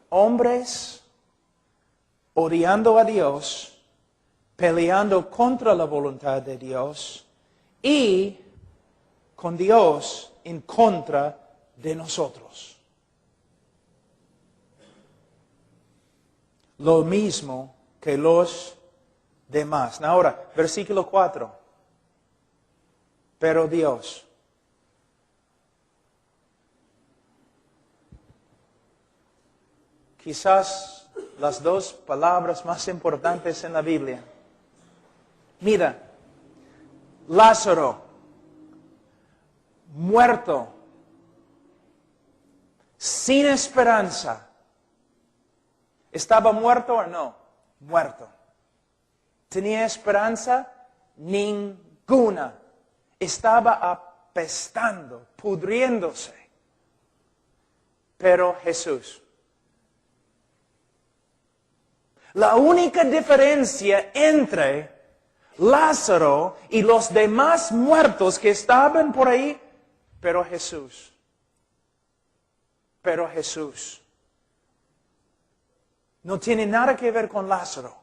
Hombres odiando a Dios, peleando contra la voluntad de Dios y con Dios en contra de nosotros. Lo mismo que los demás. Ahora, versículo 4. Pero Dios. Quizás las dos palabras más importantes en la Biblia. Mira, Lázaro, muerto, sin esperanza. ¿Estaba muerto o no? Muerto. ¿Tenía esperanza? Ninguna. Estaba apestando, pudriéndose. Pero Jesús. La única diferencia entre Lázaro y los demás muertos que estaban por ahí, pero Jesús. No tiene nada que ver con Lázaro.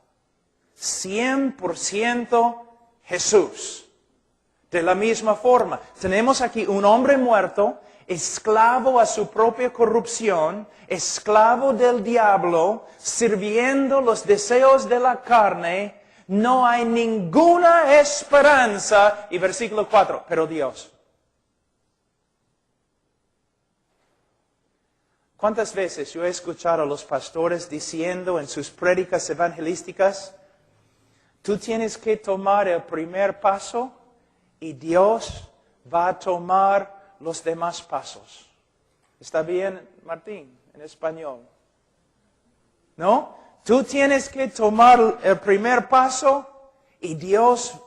100% Jesús. De la misma forma, tenemos aquí un hombre muerto, esclavo a su propia corrupción, esclavo del diablo, sirviendo los deseos de la carne. No hay ninguna esperanza. Y versículo 4, pero Dios. ¿Cuántas veces yo he escuchado a los pastores diciendo en sus prédicas evangelísticas, tú tienes que tomar el primer paso y Dios va a tomar los demás pasos? ¿Está bien, Martín, en español? ¿No? Tú tienes que tomar el primer paso y Dios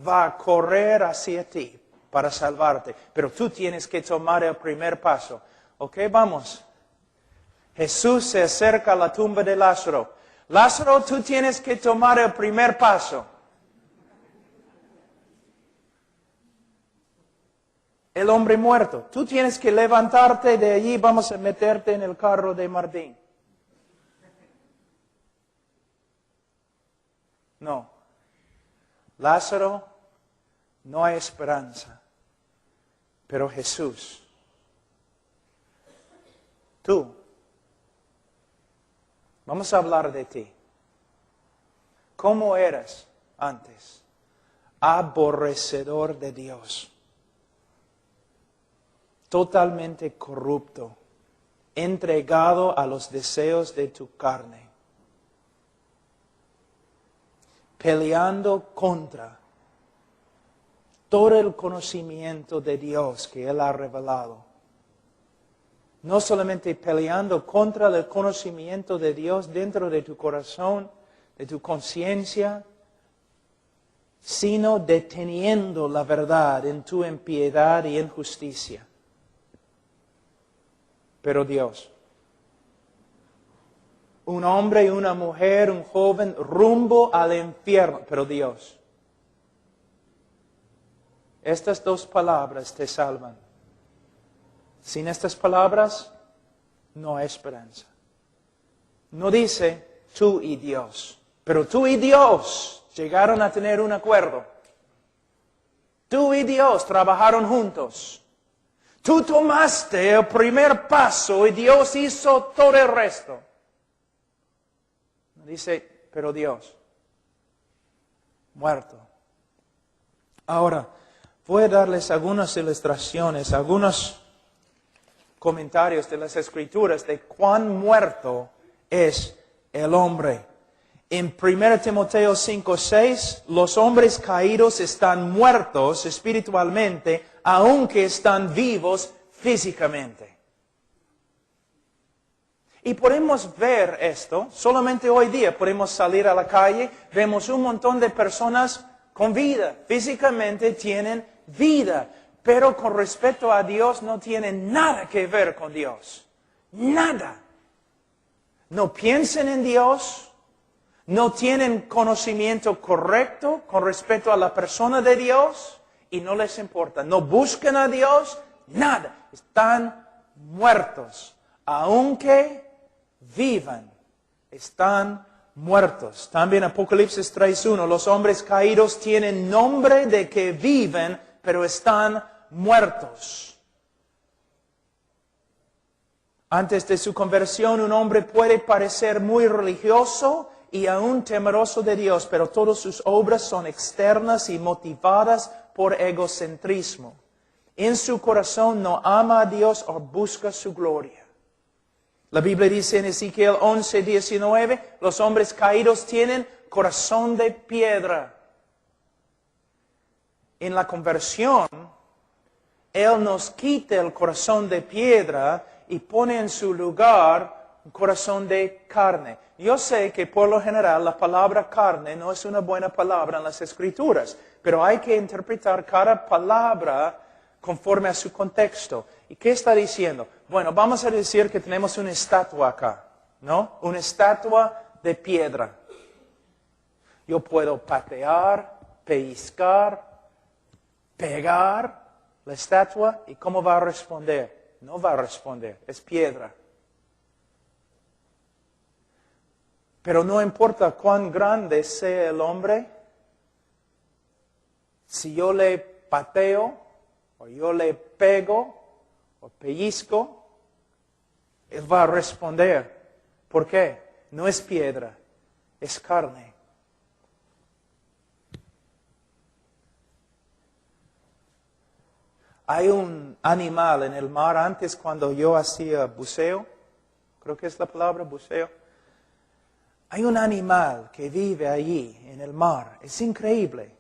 va a correr hacia ti. para salvarte, pero tú tienes que tomar el primer paso. ¿Ok? Vamos. Jesús se acerca a la tumba de Lázaro. Lázaro, tú tienes que tomar el primer paso. El hombre muerto. Tú tienes que levantarte de allí, vamos a meterte en el carro de Martín. No. Lázaro, no hay esperanza. Pero Jesús, tú, vamos a hablar de ti. ¿Cómo eras antes? Aborrecedor de Dios. Totalmente corrupto, entregado a los deseos de tu carne, peleando contra todo el conocimiento de Dios que Él ha revelado. No solamente peleando contra el conocimiento de Dios dentro de tu corazón, de tu conciencia, sino deteniendo la verdad en tu impiedad y injusticia. Pero Dios, un hombre y una mujer, un joven, rumbo al infierno. Pero Dios, estas dos palabras te salvan. Sin estas palabras, no hay esperanza. No dice tú y Dios, pero tú y Dios llegaron a tener un acuerdo. Tú y Dios trabajaron juntos. Tú tomaste el primer paso y Dios hizo todo el resto. Dice, pero Dios, muerto. Ahora, voy a darles algunas ilustraciones, algunos comentarios de las Escrituras de cuán muerto es el hombre. En 1 Timoteo 5:6, los hombres caídos están muertos espiritualmente, aunque están vivos físicamente. Y podemos ver esto, solamente hoy día podemos salir a la calle, vemos un montón de personas con vida, físicamente tienen vida, pero con respecto a Dios no tienen nada que ver con Dios. Nada. No piensan en Dios, no tienen conocimiento correcto con respecto a la persona de Dios y no les importa. No buscan a Dios, nada. Están muertos, aunque vivan. Están muertos. También Apocalipsis 3:1, los hombres caídos tienen nombre de que viven, pero están muertos. Antes de su conversión, un hombre puede parecer muy religioso y aún temeroso de Dios, pero todas sus obras son externas y motivadas por egocentrismo. En su corazón no ama a Dios o busca su gloria. La Biblia dice en Ezequiel 11:19, los hombres caídos tienen corazón de piedra. En la conversión, Él nos quita el corazón de piedra y pone en su lugar un corazón de carne. Yo sé que por lo general la palabra carne no es una buena palabra en las Escrituras, pero hay que interpretar cada palabra conforme a su contexto. ¿Y qué está diciendo? Bueno, vamos a decir que tenemos una estatua acá, ¿no? Una estatua de piedra. Yo puedo patear, pellizcar, pegar la estatua, ¿y cómo va a responder? No va a responder, es piedra. Pero no importa cuán grande sea el hombre, si yo le pateo, o yo le pego, o pellizco, él va a responder. ¿Por qué? No es piedra, es carne. Hay un animal en el mar, antes cuando yo hacía buceo, creo que es la palabra buceo, hay un animal que vive allí en el mar, es increíble,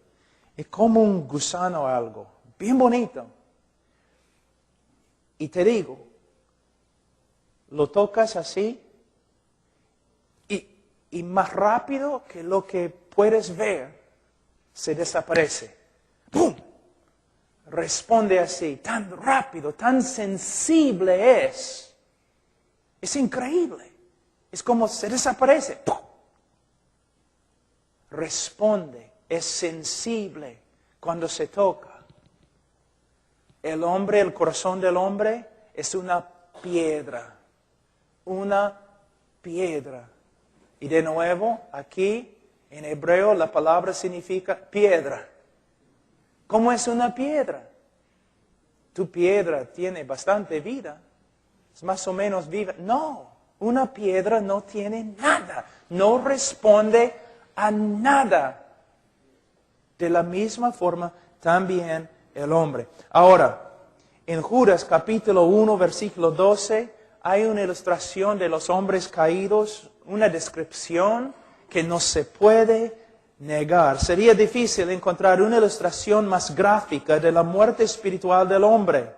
es como un gusano o algo, bien bonito. Y te digo, lo tocas así y más rápido que lo que puedes ver, se desaparece. ¡Pum! responde así, tan rápido, tan sensible es. Es increíble. Es como se desaparece. ¡Pum! Responde, es sensible cuando se toca. El hombre, el corazón del hombre es una piedra. Una piedra. Y de nuevo, aquí en hebreo la palabra significa piedra. ¿Cómo es una piedra? Tu piedra tiene bastante vida. Es más o menos viva. No, una piedra no tiene nada. No responde a nada. De la misma forma, también el hombre. Ahora, en Judas capítulo 1, versículo 12, hay una ilustración de los hombres caídos, una descripción que no se puede negar. Sería difícil encontrar una ilustración más gráfica de la muerte espiritual del hombre.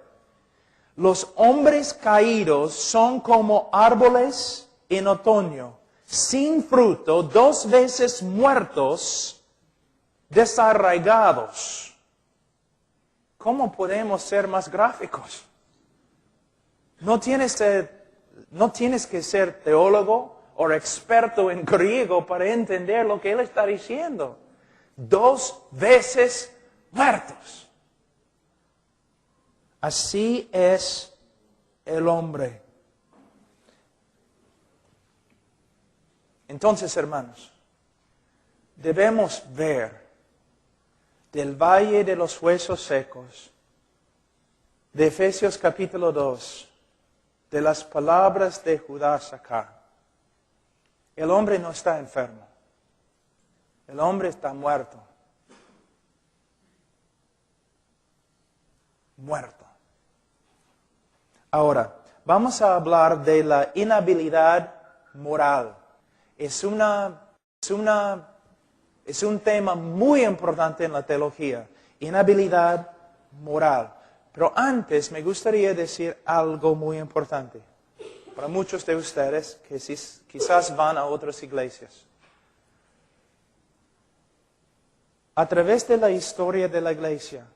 Los hombres caídos son como árboles en otoño, sin fruto, 2 veces muertos, desarraigados. ¿Cómo podemos ser más gráficos? No tienes que ser teólogo o experto en griego para entender lo que él está diciendo. 2 veces muertos. Así es el hombre. Entonces, hermanos, debemos ver del valle de los huesos secos, de Efesios capítulo 2, de las palabras de Judas acá. El hombre no está enfermo. El hombre está muerto. Muerto. Ahora, vamos a hablar de la inhabilidad moral. Es un tema muy importante en la teología. Inhabilidad moral. Pero antes me gustaría decir algo muy importante. Para muchos de ustedes que quizás van a otras iglesias. A través de la historia de la iglesia,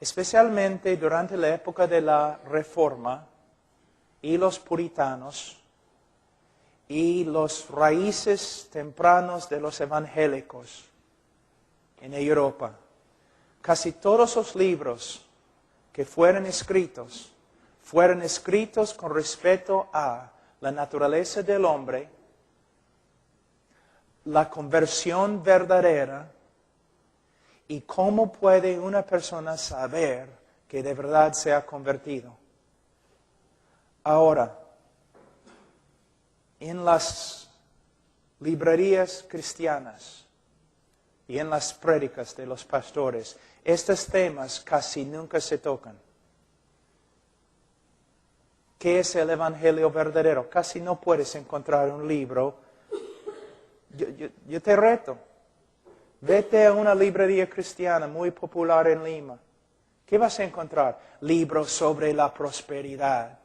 especialmente durante la época de la Reforma y los puritanos y los raíces tempranos de los evangélicos en Europa, casi todos los libros que fueron escritos con respecto a la naturaleza del hombre, la conversión verdadera y cómo puede una persona saber que de verdad se ha convertido. Ahora, en las librerías cristianas y en las prédicas de los pastores, estos temas casi nunca se tocan. ¿Qué es el evangelio verdadero? Casi no puedes encontrar un libro. Yo te reto. Vete a una librería cristiana muy popular en Lima. ¿Qué vas a encontrar? Libros sobre la prosperidad,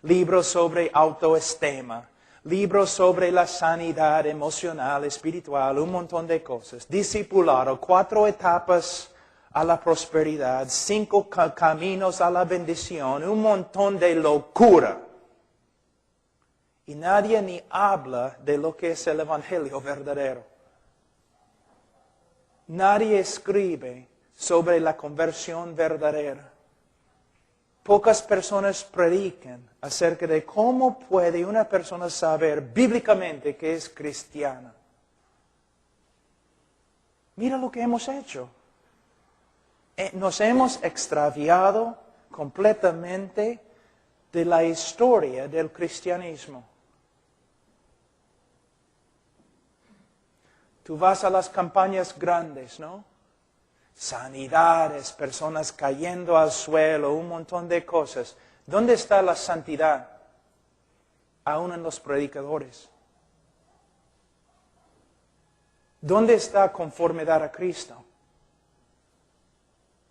libros sobre autoestima, libros sobre la sanidad emocional, espiritual, un montón de cosas. Discipulado, 4 etapas a la prosperidad, 5 caminos a la bendición, un montón de locura. Y nadie ni habla de lo que es el evangelio verdadero. Nadie escribe sobre la conversión verdadera. Pocas personas predican acerca de cómo puede una persona saber bíblicamente que es cristiana. Mira lo que hemos hecho. Nos hemos extraviado completamente de la historia del cristianismo. Tú vas a las campañas grandes, ¿no? Sanidades, personas cayendo al suelo, un montón de cosas. ¿Dónde está la santidad? Aún en los predicadores. ¿Dónde está conformidad a Cristo?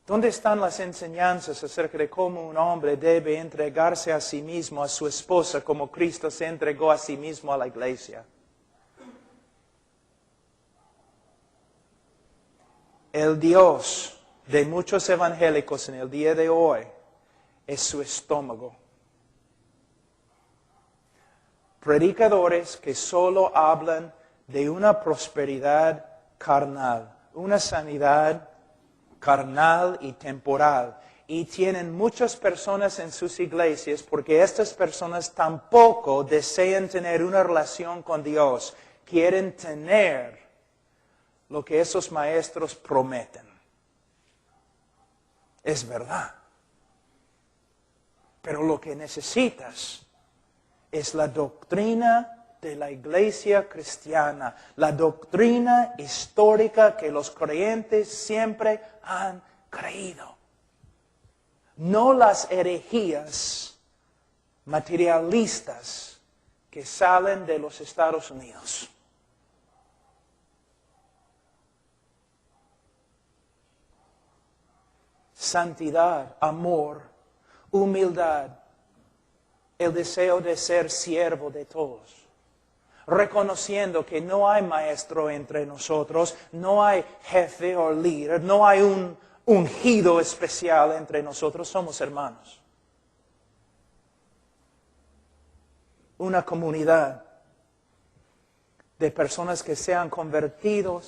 ¿Dónde están las enseñanzas acerca de cómo un hombre debe entregarse a sí mismo, a su esposa, como Cristo se entregó a sí mismo a la iglesia? El Dios de muchos evangélicos en el día de hoy es su estómago. Predicadores que solo hablan de una prosperidad carnal, una sanidad carnal y temporal. Y tienen muchas personas en sus iglesias porque estas personas tampoco desean tener una relación con Dios. Quieren tener lo que esos maestros prometen. Es verdad. Pero lo que necesitas es la doctrina de la iglesia cristiana, la doctrina histórica que los creyentes siempre han creído. No las herejías materialistas que salen de los Estados Unidos. Santidad, amor, humildad, el deseo de ser siervo de todos. Reconociendo que no hay maestro entre nosotros, no hay jefe o líder, no hay un ungido especial entre nosotros, somos hermanos. Una comunidad de personas que se han convertido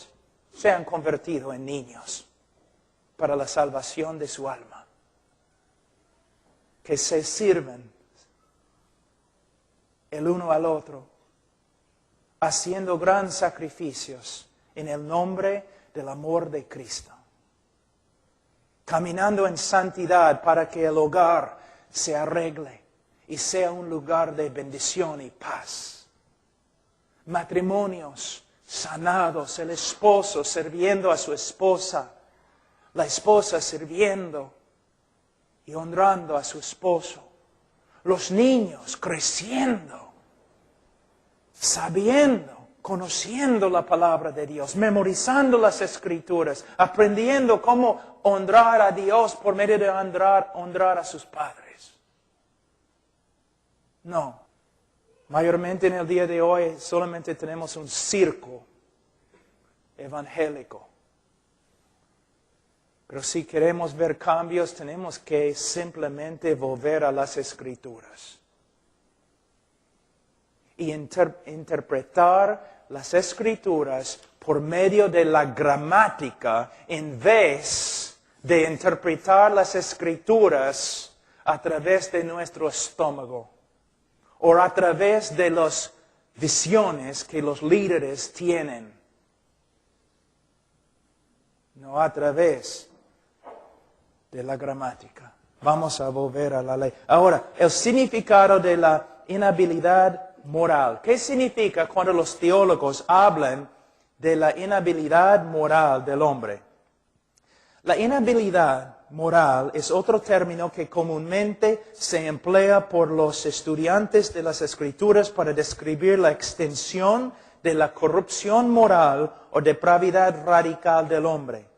en niños para la salvación de su alma, que se sirven el uno al otro, haciendo grandes sacrificios en el nombre del amor de Cristo. Caminando en santidad para que el hogar se arregle y sea un lugar de bendición y paz. Matrimonios sanados, el esposo sirviendo a su esposa, la esposa sirviendo y honrando a su esposo. Los niños creciendo, sabiendo, conociendo la palabra de Dios, memorizando las Escrituras, aprendiendo cómo honrar a Dios por medio de honrar a sus padres. No, mayormente en el día de hoy solamente tenemos un circo evangélico. Pero si queremos ver cambios, tenemos que simplemente volver a las Escrituras y interpretar las Escrituras por medio de la gramática en vez de interpretar las Escrituras a través de nuestro estómago o a través de las visiones que los líderes tienen. No a través de la gramática. Vamos a volver a la ley. Ahora, el significado de la inhabilidad moral. ¿Qué significa cuando los teólogos hablan de la inhabilidad moral del hombre? La inhabilidad moral es otro término que comúnmente se emplea por los estudiantes de las Escrituras para describir la extensión de la corrupción moral o depravidad radical del hombre.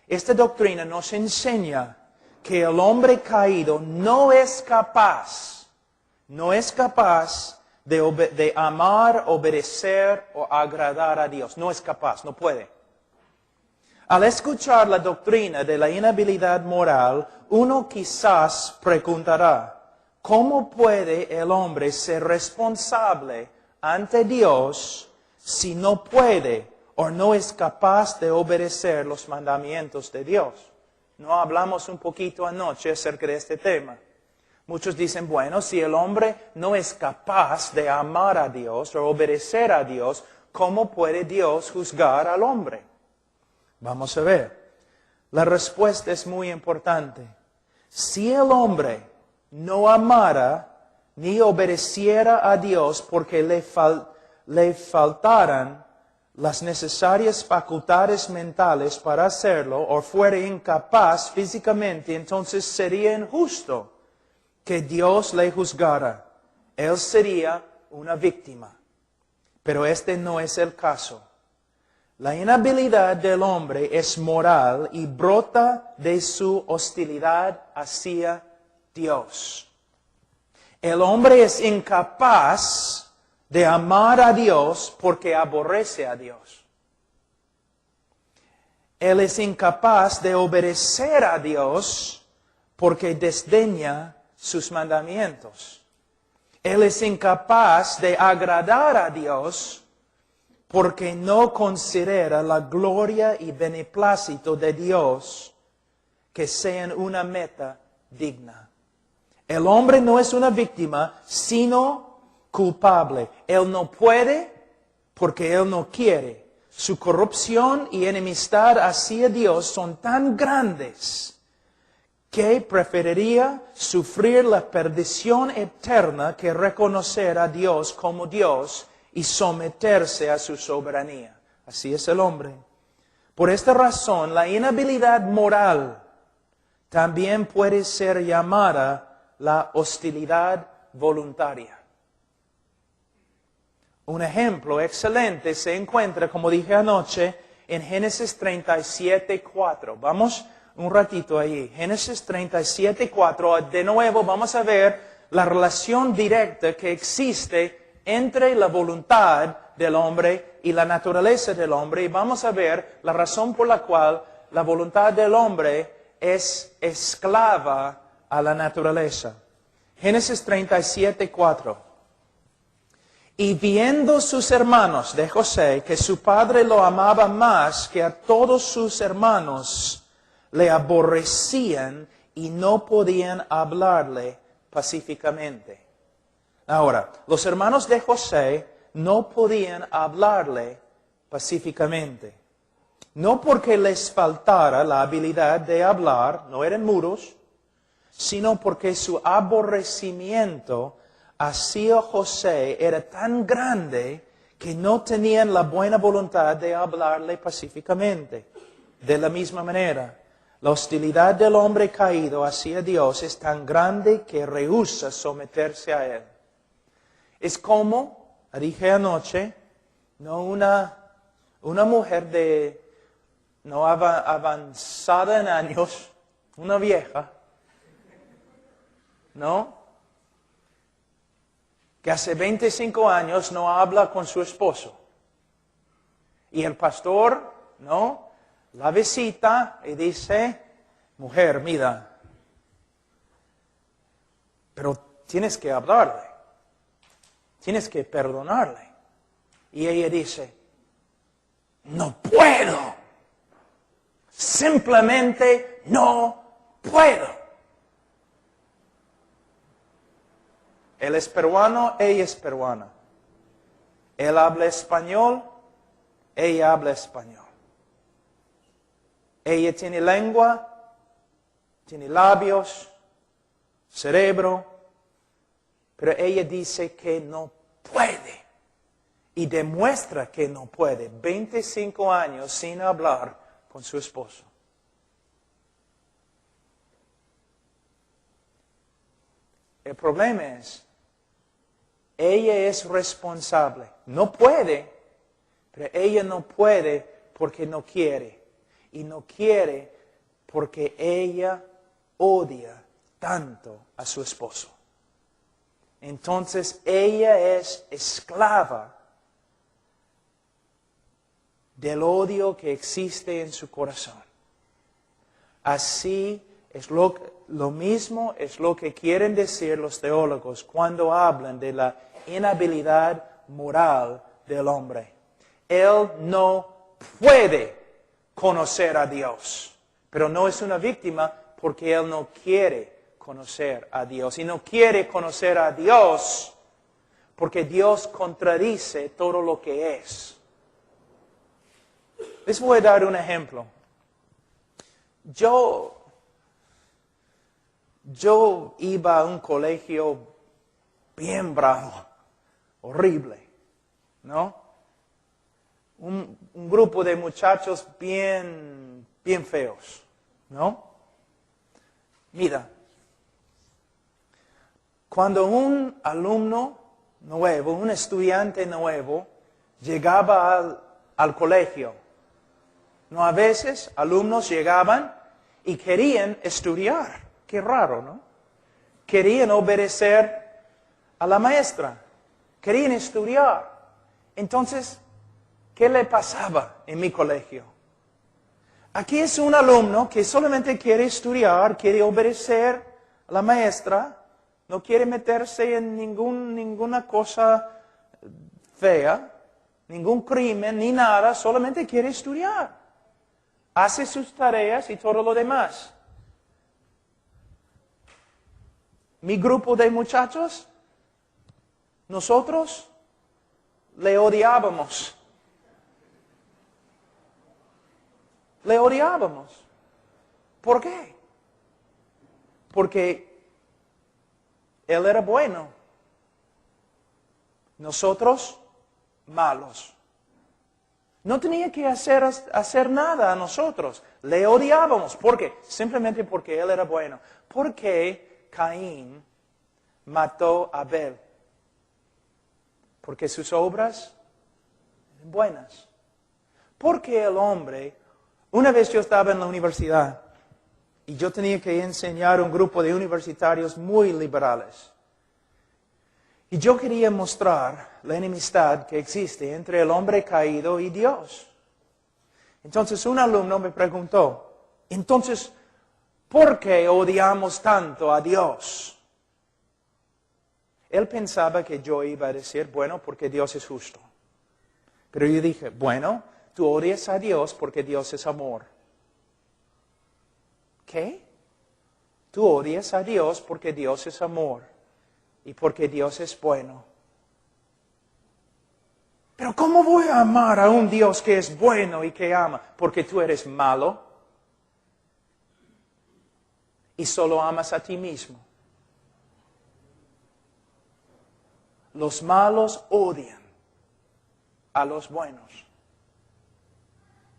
Esta doctrina nos enseña que el hombre caído no es capaz de amar, obedecer o agradar a Dios. No es capaz, no puede. Al escuchar la doctrina de la inhabilidad moral, uno quizás preguntará, ¿cómo puede el hombre ser responsable ante Dios si no puede o no es capaz de obedecer los mandamientos de Dios? No hablamos un poquito anoche acerca de este tema. Muchos dicen, bueno, si el hombre no es capaz de amar a Dios o obedecer a Dios, ¿cómo puede Dios juzgar al hombre? Vamos a ver. La respuesta es muy importante. Si el hombre no amara ni obedeciera a Dios porque le faltaran las necesarias facultades mentales para hacerlo o fuera incapaz físicamente, entonces sería injusto que Dios le juzgara. Él sería una víctima. Pero este no es el caso. La inhabilidad del hombre es moral y brota de su hostilidad hacia Dios. El hombre es incapaz de amar a Dios porque aborrece a Dios. Él es incapaz de obedecer a Dios porque desdeña sus mandamientos. Él es incapaz de agradar a Dios porque no considera la gloria y beneplácito de Dios que sean una meta digna. El hombre no es una víctima, sino culpable. Él no puede porque él no quiere. Su corrupción y enemistad hacia Dios son tan grandes que preferiría sufrir la perdición eterna que reconocer a Dios como Dios y someterse a su soberanía. Así es el hombre. Por esta razón, la inhabilidad moral también puede ser llamada la hostilidad voluntaria. Un ejemplo excelente se encuentra, como dije anoche, en Génesis 37:4. Vamos un ratito allí. Génesis 37:4. De nuevo vamos a ver la relación directa que existe entre la voluntad del hombre y la naturaleza del hombre. Y vamos a ver la razón por la cual la voluntad del hombre es esclava a la naturaleza. Génesis 37:4. Y viendo sus hermanos de José que su padre lo amaba más que a todos sus hermanos, le aborrecían y no podían hablarle pacíficamente. Ahora, los hermanos de José no podían hablarle pacíficamente. No porque les faltara la habilidad de hablar, no eran mudos, sino porque su aborrecimiento hacia José era tan grande que no tenían la buena voluntad de hablarle pacíficamente. De la misma manera, la hostilidad del hombre caído hacia Dios es tan grande que rehúsa someterse a Él. Es como, dije anoche, no una mujer no avanzada en años, una vieja, ¿no? Que hace 25 años no habla con su esposo. Y el pastor, ¿no?, la visita y dice, mujer, mira, pero tienes que hablarle, tienes que perdonarle. Y ella dice, no puedo, simplemente no puedo. Él es peruano, ella es peruana. Él habla español, ella habla español. Ella tiene lengua, tiene labios, cerebro, pero ella dice que no puede. Y demuestra que no puede. 25 años sin hablar con su esposo. El problema es, ella es responsable. No puede, pero ella no puede porque no quiere. Y no quiere porque ella odia tanto a su esposo. Entonces ella es esclava del odio que existe en su corazón. Así es lo mismo es lo que quieren decir los teólogos cuando hablan de la inhabilidad moral del hombre. Él no puede conocer a Dios, pero no es una víctima porque él no quiere conocer a Dios. Y no quiere conocer a Dios porque Dios contradice todo lo que es. Les voy a dar un ejemplo. Yo iba a un colegio bien bravo, horrible, ¿no? Un grupo de muchachos bien feos, ¿no? Mira, cuando un alumno nuevo, un estudiante nuevo, llegaba al colegio, ¿no? A veces alumnos llegaban y querían estudiar. Qué raro, ¿no? Querían obedecer a la maestra. Querían estudiar. Entonces, ¿qué le pasaba en mi colegio? Aquí es un alumno que solamente quiere estudiar, quiere obedecer a la maestra, no quiere meterse en ninguna cosa fea, ningún crimen, ni nada, solamente quiere estudiar. Hace sus tareas y todo lo demás. Mi grupo de muchachos, nosotros le odiábamos. Le odiábamos. ¿Por qué? Porque él era bueno. Nosotros, malos. No tenía que hacer nada a nosotros. Le odiábamos. ¿Por qué? Simplemente porque él era bueno. ¿Por qué Caín mató a Abel? Porque sus obras eran buenas. Porque el hombre, una vez yo estaba en la universidad y yo tenía que enseñar a un grupo de universitarios muy liberales. Y yo quería mostrar la enemistad que existe entre el hombre caído y Dios. Entonces un alumno me preguntó, entonces, ¿por qué odiamos tanto a Dios? Él pensaba que yo iba a decir, bueno, porque Dios es justo. Pero yo dije, bueno, tú odias a Dios porque Dios es amor. ¿Qué? Tú odias a Dios porque Dios es amor. Y porque Dios es bueno. Pero ¿cómo voy a amar a un Dios que es bueno y que ama? Porque tú eres malo. Y solo amas a ti mismo. Los malos odian a los buenos.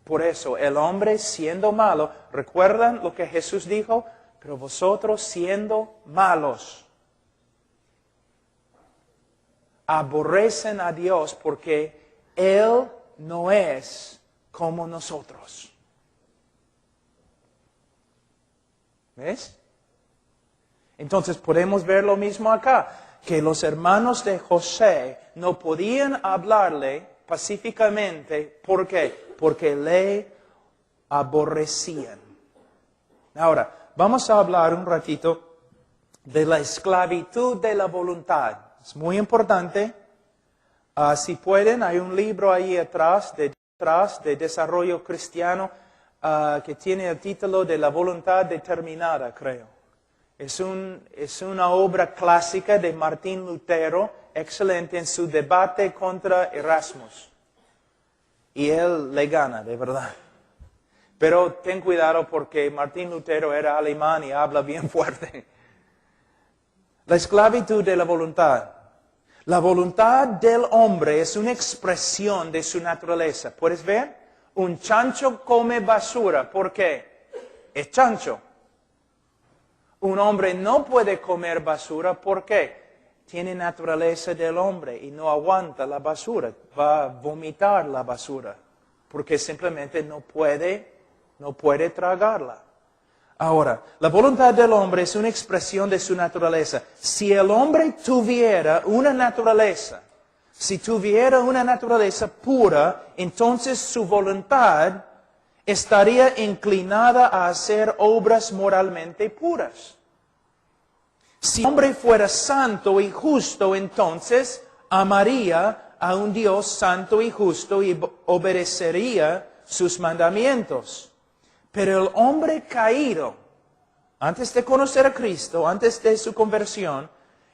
Por eso el hombre siendo malo, ¿recuerdan lo que Jesús dijo? Pero vosotros siendo malos, aborrecen a Dios porque Él no es como nosotros. ¿Ves? Entonces podemos ver lo mismo acá, que los hermanos de José no podían hablarle pacíficamente. ¿Por qué? Porque le aborrecían. Ahora, vamos a hablar un ratito de la esclavitud de la voluntad. Es muy importante. Si pueden, hay un libro ahí atrás de desarrollo cristiano que tiene el título de La voluntad determinada, creo. Es una obra clásica de Martín Lutero, excelente en su debate contra Erasmus. Y él le gana, de verdad. Pero ten cuidado porque Martín Lutero era alemán y habla bien fuerte. La esclavitud de la voluntad. La voluntad del hombre es una expresión de su naturaleza. ¿Puedes ver? Un chancho come basura. ¿Por qué? Es chancho. Un hombre no puede comer basura. ¿Por qué? Tiene naturaleza del hombre y no aguanta la basura. Va a vomitar la basura. Porque simplemente no puede tragarla. Ahora, la voluntad del hombre es una expresión de su naturaleza. Si el hombre tuviera una naturaleza pura, entonces su voluntad estaría inclinada a hacer obras moralmente puras. Si el hombre fuera santo y justo, entonces amaría a un Dios santo y justo y obedecería sus mandamientos. Pero el hombre caído, antes de conocer a Cristo, antes de su conversión,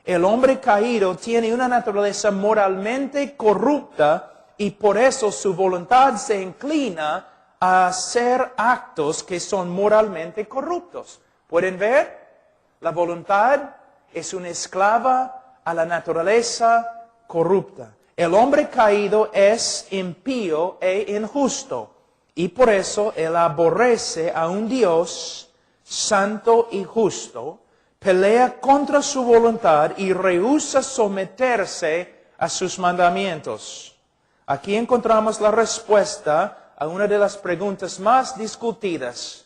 el hombre caído tiene una naturaleza moralmente corrupta y por eso su voluntad se inclina a hacer actos que son moralmente corruptos. ¿Pueden ver? La voluntad es una esclava a la naturaleza corrupta. El hombre caído es impío e injusto. Y por eso él aborrece a un Dios santo y justo, pelea contra su voluntad y rehúsa someterse a sus mandamientos. Aquí encontramos la respuesta a una de las preguntas más discutidas.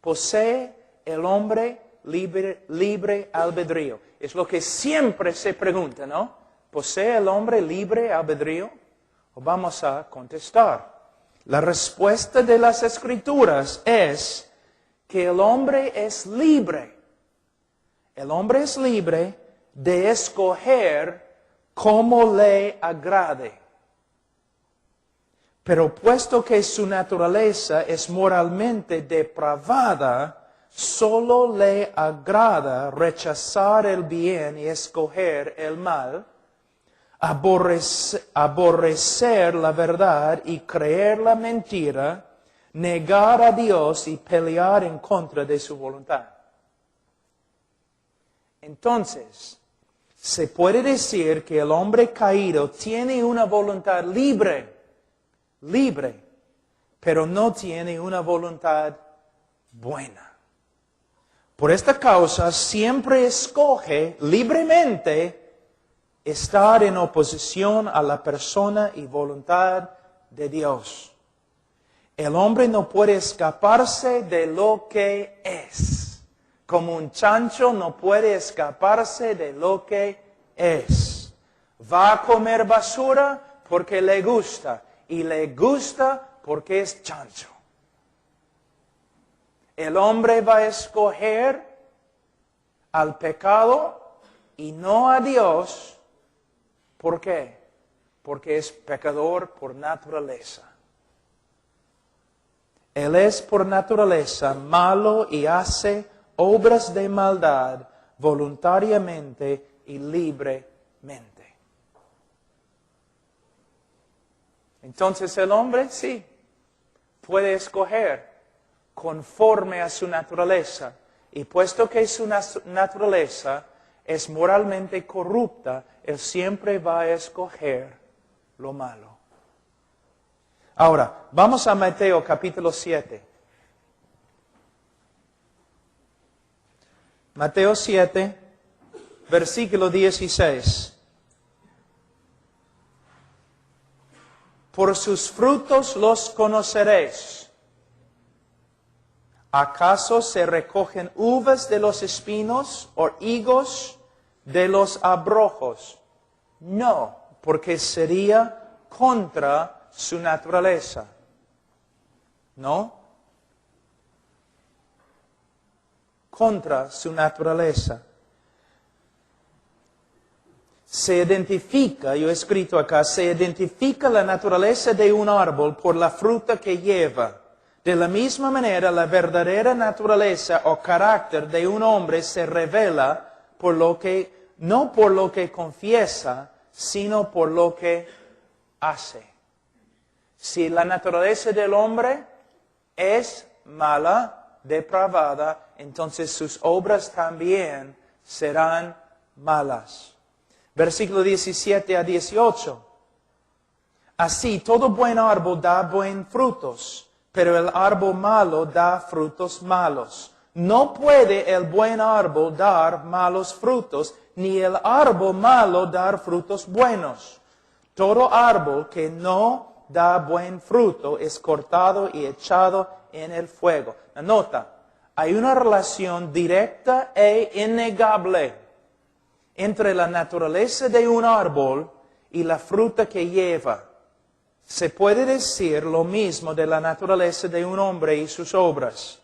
¿Posee el hombre libre albedrío? Es lo que siempre se pregunta, ¿no? ¿Posee el hombre libre albedrío? Vamos a contestar. La respuesta de las Escrituras es que el hombre es libre. El hombre es libre de escoger cómo le agrade. Pero puesto que su naturaleza es moralmente depravada, solo le agrada rechazar el bien y escoger el mal, aborrecer la verdad y creer la mentira, negar a Dios y pelear en contra de su voluntad. Entonces, se puede decir que el hombre caído tiene una voluntad libre, pero no tiene una voluntad buena. Por esta causa siempre escoge libremente estar en oposición a la persona y voluntad de Dios. El hombre no puede escaparse de lo que es. Como un chancho no puede escaparse de lo que es. Va a comer basura porque le gusta. Y le gusta porque es chancho. El hombre va a escoger al pecado y no a Dios. ¿Por qué? Porque es pecador por naturaleza. Él es por naturaleza malo y hace obras de maldad voluntariamente y libremente. Entonces el hombre sí puede escoger conforme a su naturaleza. Y puesto que su naturaleza es moralmente corrupta, él siempre va a escoger lo malo. Ahora, vamos a Mateo capítulo 7. Mateo 7, versículo 16. Por sus frutos los conoceréis. ¿Acaso se recogen uvas de los espinos o higos de los abrojos? No, porque sería contra su naturaleza. ¿No? Contra su naturaleza. Se identifica, yo he escrito acá, se identifica la naturaleza de un árbol por la fruta que lleva. De la misma manera, la verdadera naturaleza o carácter de un hombre se revela por lo que, no por lo que confiesa, sino por lo que hace. Si la naturaleza del hombre es mala, depravada, entonces sus obras también serán malas. Versículo 17 a 18. Así, todo buen árbol da buen frutos, pero el árbol malo da frutos malos. No puede el buen árbol dar malos frutos, ni el árbol malo dar frutos buenos. Todo árbol que no da buen fruto es cortado y echado en el fuego. Nota, hay una relación directa e innegable entre la naturaleza de un árbol y la fruta que lleva. Se puede decir lo mismo de la naturaleza de un hombre y sus obras.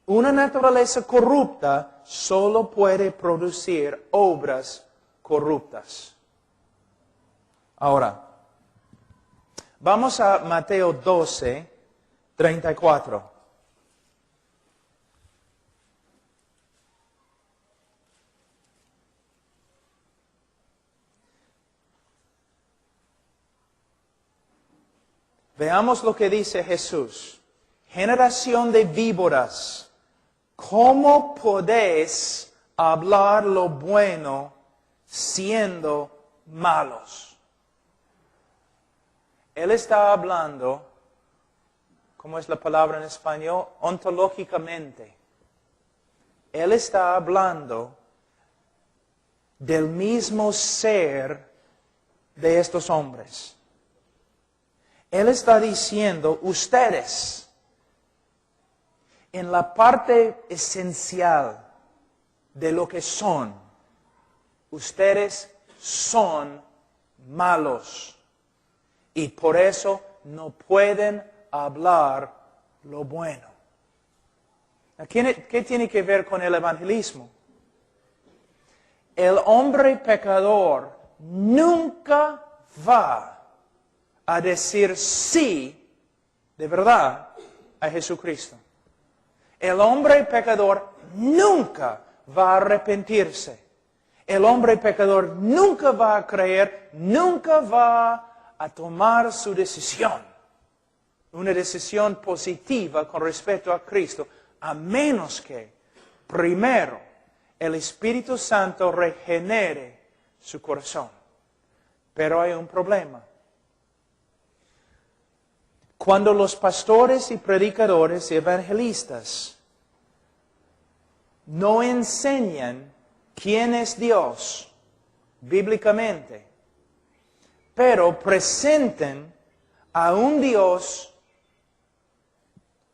Una naturaleza corrupta solo puede producir obras corruptas. Ahora, vamos a Mateo 12, 34. Veamos lo que dice Jesús. Generación de víboras, ¿cómo podéis hablar lo bueno siendo malos? Él está hablando, ¿cómo es la palabra en español? Ontológicamente. Él está hablando del mismo ser de estos hombres. Él está diciendo, ustedes, en la parte esencial de lo que son, ustedes son malos. Y por eso no pueden hablar lo bueno. ¿Qué tiene que ver con el evangelismo? El hombre pecador nunca va a decir sí de verdad a Jesucristo. El hombre pecador nunca va a arrepentirse. El hombre pecador nunca va a creer, nunca va a tomar su decisión. Una decisión positiva con respecto a Cristo, a menos que primero el Espíritu Santo regenere su corazón. Pero hay un problema. Cuando los pastores y predicadores y evangelistas no enseñan quién es Dios bíblicamente, pero presenten a un Dios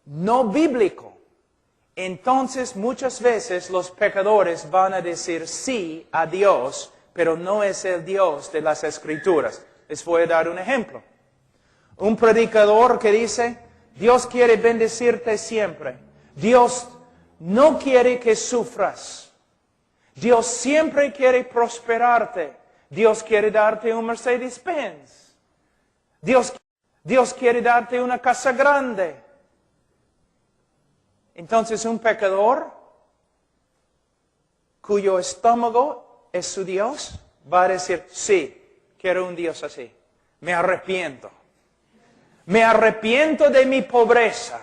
no bíblico, entonces muchas veces los pecadores van a decir sí a Dios, pero no es el Dios de las Escrituras. Les voy a dar un ejemplo. Un predicador que dice, Dios quiere bendecirte siempre. Dios no quiere que sufras. Dios siempre quiere prosperarte. Dios quiere darte un Mercedes-Benz. Dios quiere darte una casa grande. Entonces un pecador cuyo estómago es su Dios va a decir, sí, quiero un Dios así. Me arrepiento. Me arrepiento de mi pobreza.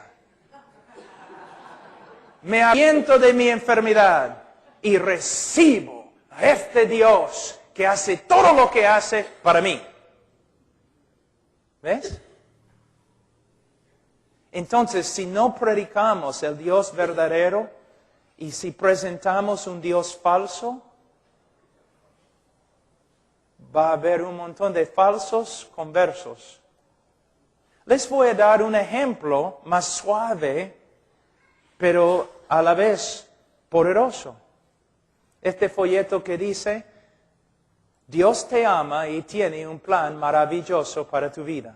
Me arrepiento de mi enfermedad. Y recibo a este Dios que hace todo lo que hace para mí. ¿Ves? Entonces, si no predicamos el Dios verdadero y si presentamos un Dios falso, va a haber un montón de falsos conversos. Les voy a dar un ejemplo más suave, pero a la vez poderoso. Este folleto que dice, Dios te ama y tiene un plan maravilloso para tu vida.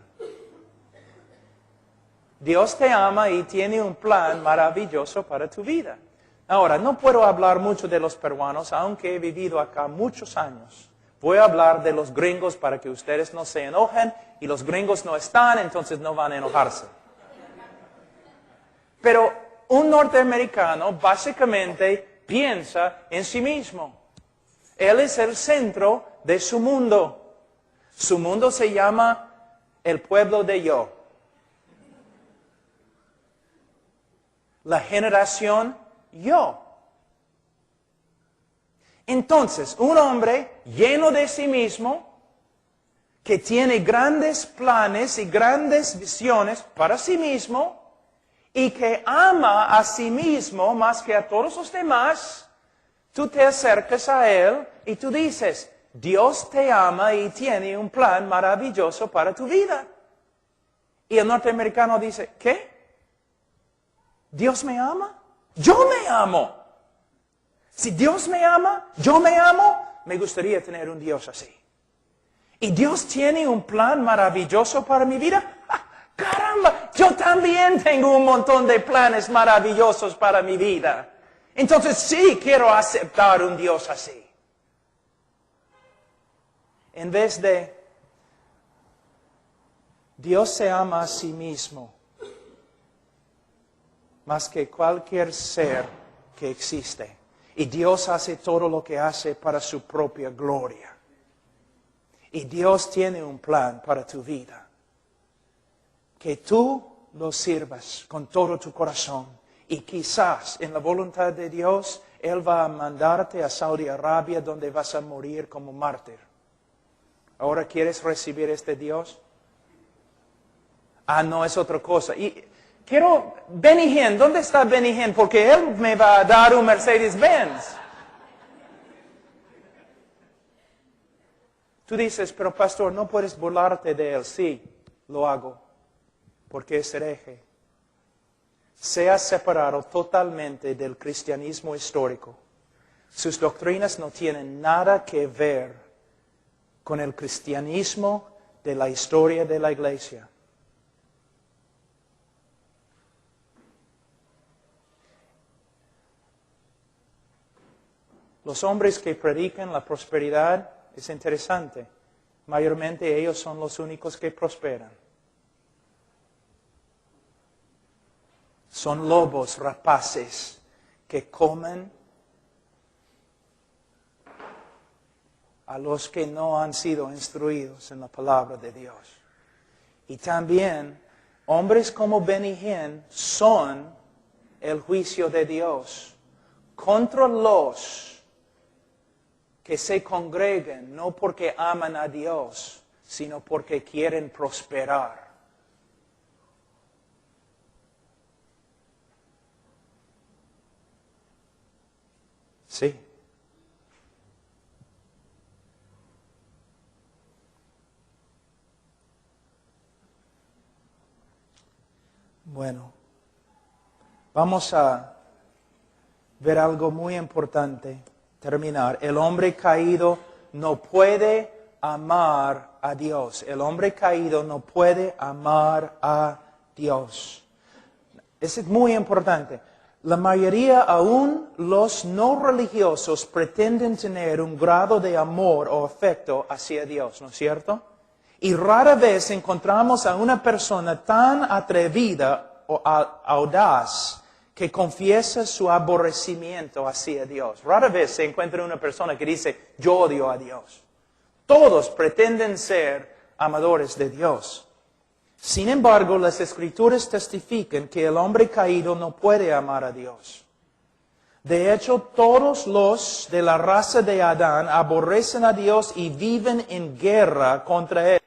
Dios te ama y tiene un plan maravilloso para tu vida. Ahora, no puedo hablar mucho de los peruanos, aunque he vivido acá muchos años. Voy a hablar de los gringos para que ustedes no se enojen, y los gringos no están, entonces no van a enojarse. Pero un norteamericano básicamente piensa en sí mismo. Él es el centro de su mundo. Su mundo se llama el pueblo de yo. La generación yo. Entonces, un hombre lleno de sí mismo, que tiene grandes planes y grandes visiones para sí mismo, y que ama a sí mismo más que a todos los demás, tú te acercas a él y tú dices, Dios te ama y tiene un plan maravilloso para tu vida. Y el norteamericano dice, ¿qué? ¿Dios me ama? Yo me amo. Si Dios me ama, yo me amo, me gustaría tener un Dios así. ¿Y Dios tiene un plan maravilloso para mi vida? ¡Ah, caramba! Yo también tengo un montón de planes maravillosos para mi vida. Entonces sí quiero aceptar un Dios así. En vez de Dios se ama a sí mismo más que cualquier ser que existe. Y Dios hace todo lo que hace para su propia gloria. Y Dios tiene un plan para tu vida. Que tú lo sirvas con todo tu corazón. Y quizás en la voluntad de Dios, Él va a mandarte a Saudi Arabia donde vas a morir como mártir. ¿Ahora quieres recibir este Dios? Ah, no, es otra cosa. Y quiero, Benny Hinn, ¿dónde está Benny Hinn? Porque Él me va a dar un Mercedes-Benz. Tú dices, pero pastor, no puedes burlarte de Él. Sí, lo hago, porque es hereje. Se ha separado totalmente del cristianismo histórico. Sus doctrinas no tienen nada que ver con el cristianismo de la historia de la iglesia. Los hombres que predican la prosperidad es interesante. Mayormente ellos son los únicos que prosperan. Son lobos rapaces que comen a los que no han sido instruidos en la palabra de Dios. Y también, hombres como Benny Hinn son el juicio de Dios contra los que se congregan no porque aman a Dios, sino porque quieren prosperar. Sí. Bueno, vamos a ver algo muy importante, terminar. El hombre caído no puede amar a Dios. El hombre caído no puede amar a Dios. Eso es muy importante. La mayoría, aún los no religiosos, pretenden tener un grado de amor o afecto hacia Dios, ¿no es cierto? Y rara vez encontramos a una persona tan atrevida o audaz que confiesa su aborrecimiento hacia Dios. Rara vez se encuentra una persona que dice, yo odio a Dios. Todos pretenden ser amadores de Dios. Sin embargo, las Escrituras testifican que el hombre caído no puede amar a Dios. De hecho, todos los de la raza de Adán aborrecen a Dios y viven en guerra contra él.